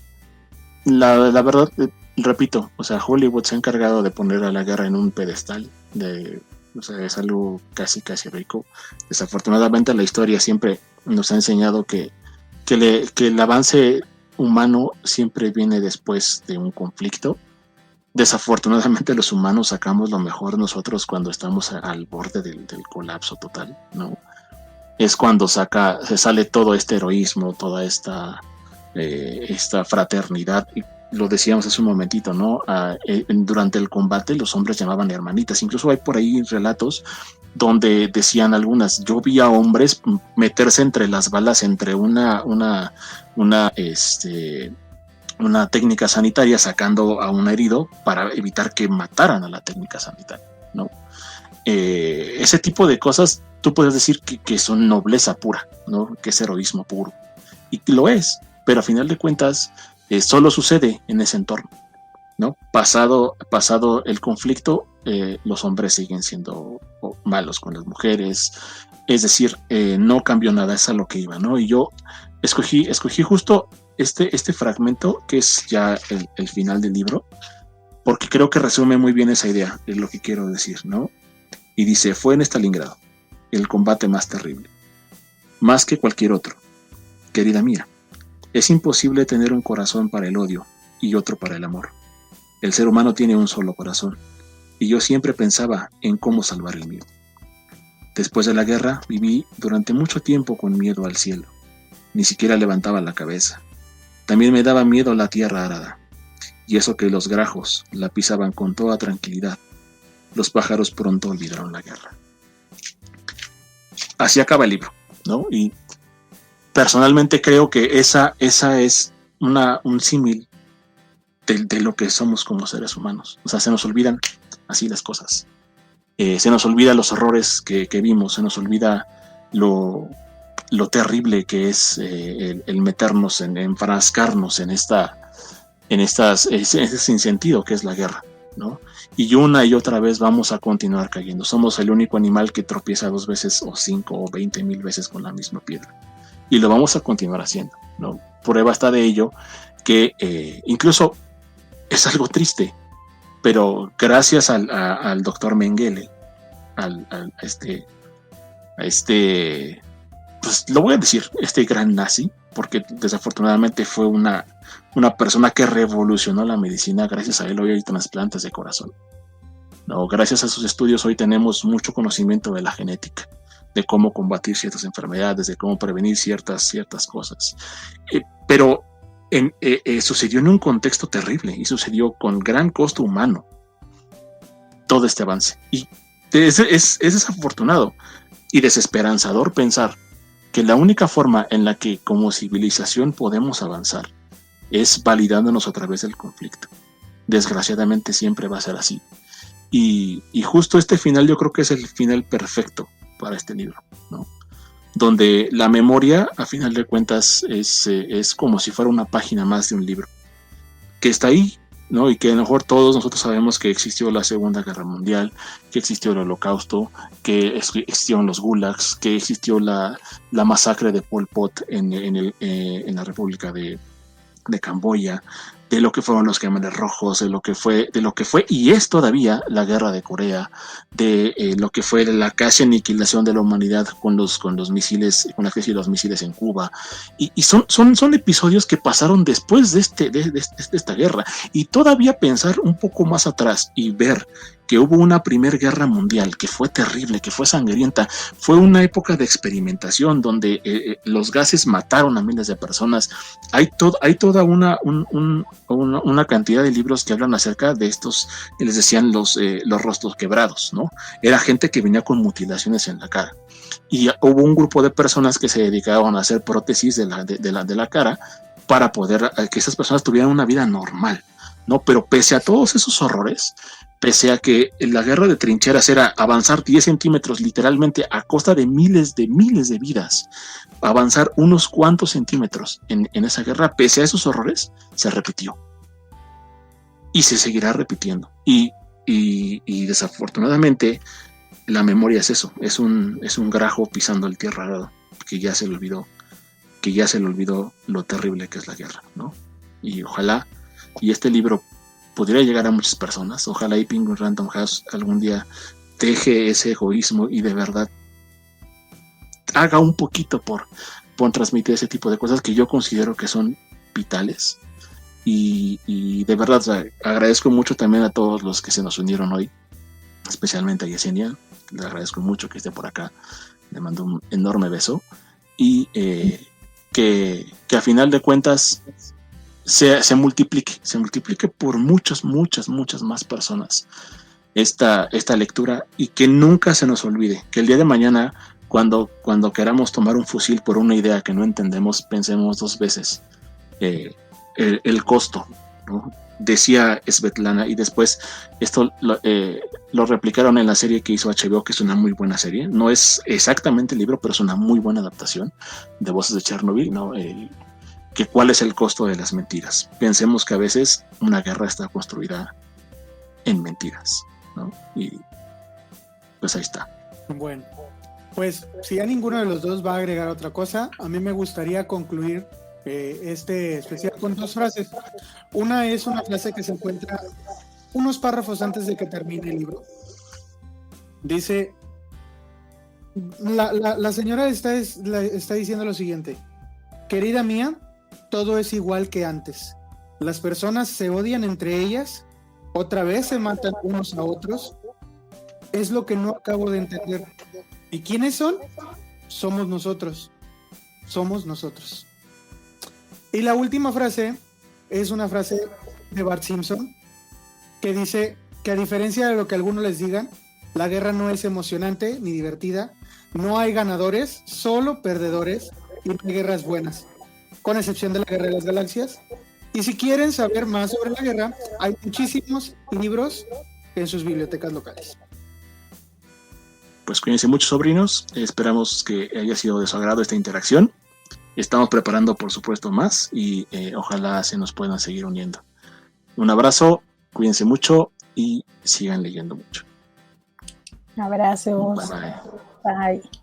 B: la verdad, repito, o sea, Hollywood se ha encargado de poner a la guerra en un pedestal, o sea, es algo casi rico. Desafortunadamente la historia siempre nos ha enseñado que el avance humano siempre viene después de un conflicto. Desafortunadamente los humanos sacamos lo mejor nosotros cuando estamos al borde del colapso total, ¿no? Es cuando se sale todo este heroísmo, toda esta fraternidad. Y lo decíamos hace un momentito, ¿no? Durante el combate los hombres llamaban hermanitas. Incluso hay por ahí relatos donde decían algunas, yo vi a hombres meterse entre las balas, entre una técnica sanitaria, sacando a un herido para evitar que mataran a la técnica sanitaria, ¿no? Ese tipo de cosas tú puedes decir que son nobleza pura, ¿no? Que es heroísmo puro, y lo es, pero a final de cuentas solo sucede en ese entorno, ¿no? Pasado el conflicto, los hombres siguen siendo malos con las mujeres, es decir, no cambió nada, es a lo que iba, ¿no? Y yo escogí justo este fragmento, que es ya el final del libro, porque creo que resume muy bien esa idea de lo que quiero decir, ¿no? Y dice, fue en Stalingrado el combate más terrible, más que cualquier otro. Querida mía, es imposible tener un corazón para el odio y otro para el amor. El ser humano tiene un solo corazón, y yo siempre pensaba en cómo salvar el mío. Después de la guerra viví durante mucho tiempo con miedo al cielo. Ni siquiera levantaba la cabeza. También me daba miedo la tierra arada, y eso que los grajos la pisaban con toda tranquilidad. Los pájaros pronto olvidaron la guerra. Así acaba el libro, ¿no? Y personalmente creo que esa es un símil de lo que somos como seres humanos. O sea, se nos olvidan así las cosas. Se nos olvida los horrores que vimos, se nos olvida lo terrible que es el meternos, enfrascarnos en ese sinsentido que es la guerra. ¿no? Y una y otra vez vamos a continuar cayendo. Somos el único animal que tropieza 2 veces o 5 o 20,000 veces con la misma piedra. Y lo vamos a continuar haciendo, ¿no? Prueba está de ello que incluso es algo triste, pero gracias al doctor Mengele, a pues lo voy a decir, este gran nazi, porque desafortunadamente fue una persona que revolucionó la medicina. Gracias a él hoy hay trasplantes de corazón. No, gracias a sus estudios hoy tenemos mucho conocimiento de la genética, de cómo combatir ciertas enfermedades, de cómo prevenir ciertas cosas. Pero sucedió en un contexto terrible y sucedió con gran costo humano todo este avance. Y es desafortunado y desesperanzador pensar que la única forma en la que como civilización podemos avanzar es validándonos a través del conflicto. Desgraciadamente siempre va a ser así. Y justo este final yo creo que es el final perfecto para este libro, ¿no? Donde la memoria, a final de cuentas, es como si fuera una página más de un libro, que está ahí, ¿no? Y que a lo mejor todos nosotros sabemos que existió la Segunda Guerra Mundial, que existió el Holocausto, que existieron los gulags, que existió la masacre de Pol Pot en la República de Camboya, de lo que fueron los Khmeres rojos, de lo que fue y es todavía la guerra de Corea, de lo que fue la casi aniquilación de la humanidad con los misiles, con la crisis de los misiles en Cuba, y son episodios que pasaron después de esta guerra. Y todavía pensar un poco más atrás y ver que hubo una primera guerra mundial que fue terrible, que fue sangrienta, fue una época de experimentación donde los gases mataron a miles de personas. Hay toda una cantidad de libros que hablan acerca de estos, les decían los rostros quebrados, ¿no? Era gente que venía con mutilaciones en la cara. Y hubo un grupo de personas que se dedicaban a hacer prótesis de la cara para poder que esas personas tuvieran una vida normal, ¿no? Pero pese a todos esos horrores, pese a que la guerra de trincheras era avanzar 10 centímetros literalmente a costa de miles de vidas, avanzar unos cuantos centímetros en esa guerra, pese a esos horrores, se repitió. Y se seguirá repitiendo. Y desafortunadamente, la memoria es eso, es un grajo pisando el tierra arado, que ya se le olvidó lo terrible que es la guerra, ¿no? Y ojalá, y este libro pudiera llegar a muchas personas. Ojalá y Penguin Random House algún día deje ese egoísmo y de verdad haga un poquito por transmitir ese tipo de cosas que yo considero que son vitales. Y de verdad, o sea, agradezco mucho también a todos los que se nos unieron hoy, especialmente a Yesenia. Le agradezco mucho que esté por acá. Le mando un enorme beso. Y que a final de cuentas se multiplique por muchas más personas esta lectura, y que nunca se nos olvide que el día de mañana, cuando queramos tomar un fusil por una idea que no entendemos, pensemos 2 veces el costo, ¿no? Decía Svetlana, y después esto lo replicaron en la serie que hizo HBO, que es una muy buena serie. No es exactamente el libro, pero es una muy buena adaptación de Voces de Chernobyl, ¿no? Que cuál es el costo de las mentiras. Pensemos que a veces una guerra está construida en mentiras, ¿no? Y pues ahí está.
D: Bueno, pues si ya ninguno de los dos va a agregar otra cosa, a mí me gustaría concluir este especial con 2 frases. Una es una frase que se encuentra unos párrafos antes de que termine el libro. Dice, la señora está diciendo lo siguiente: querida mía, todo es igual que antes. Las personas se odian entre ellas, otra vez se matan unos a otros. Es lo que no acabo de entender. ¿Y quiénes son? Somos nosotros. Somos nosotros. Y la última frase es una frase de Bart Simpson que dice que, a diferencia de lo que algunos les digan, la guerra no es emocionante ni divertida. No hay ganadores, solo perdedores, y no hay guerras buenas, con excepción de la Guerra de las Galaxias. Y si quieren saber más sobre la guerra, hay muchísimos libros en sus bibliotecas locales.
B: Pues cuídense mucho, sobrinos. Esperamos que haya sido de su agrado esta interacción. Estamos preparando, por supuesto, más, y ojalá se nos puedan seguir uniendo. Un abrazo, cuídense mucho y sigan leyendo mucho.
C: Abrazos.
B: Bye bye.
C: Bye.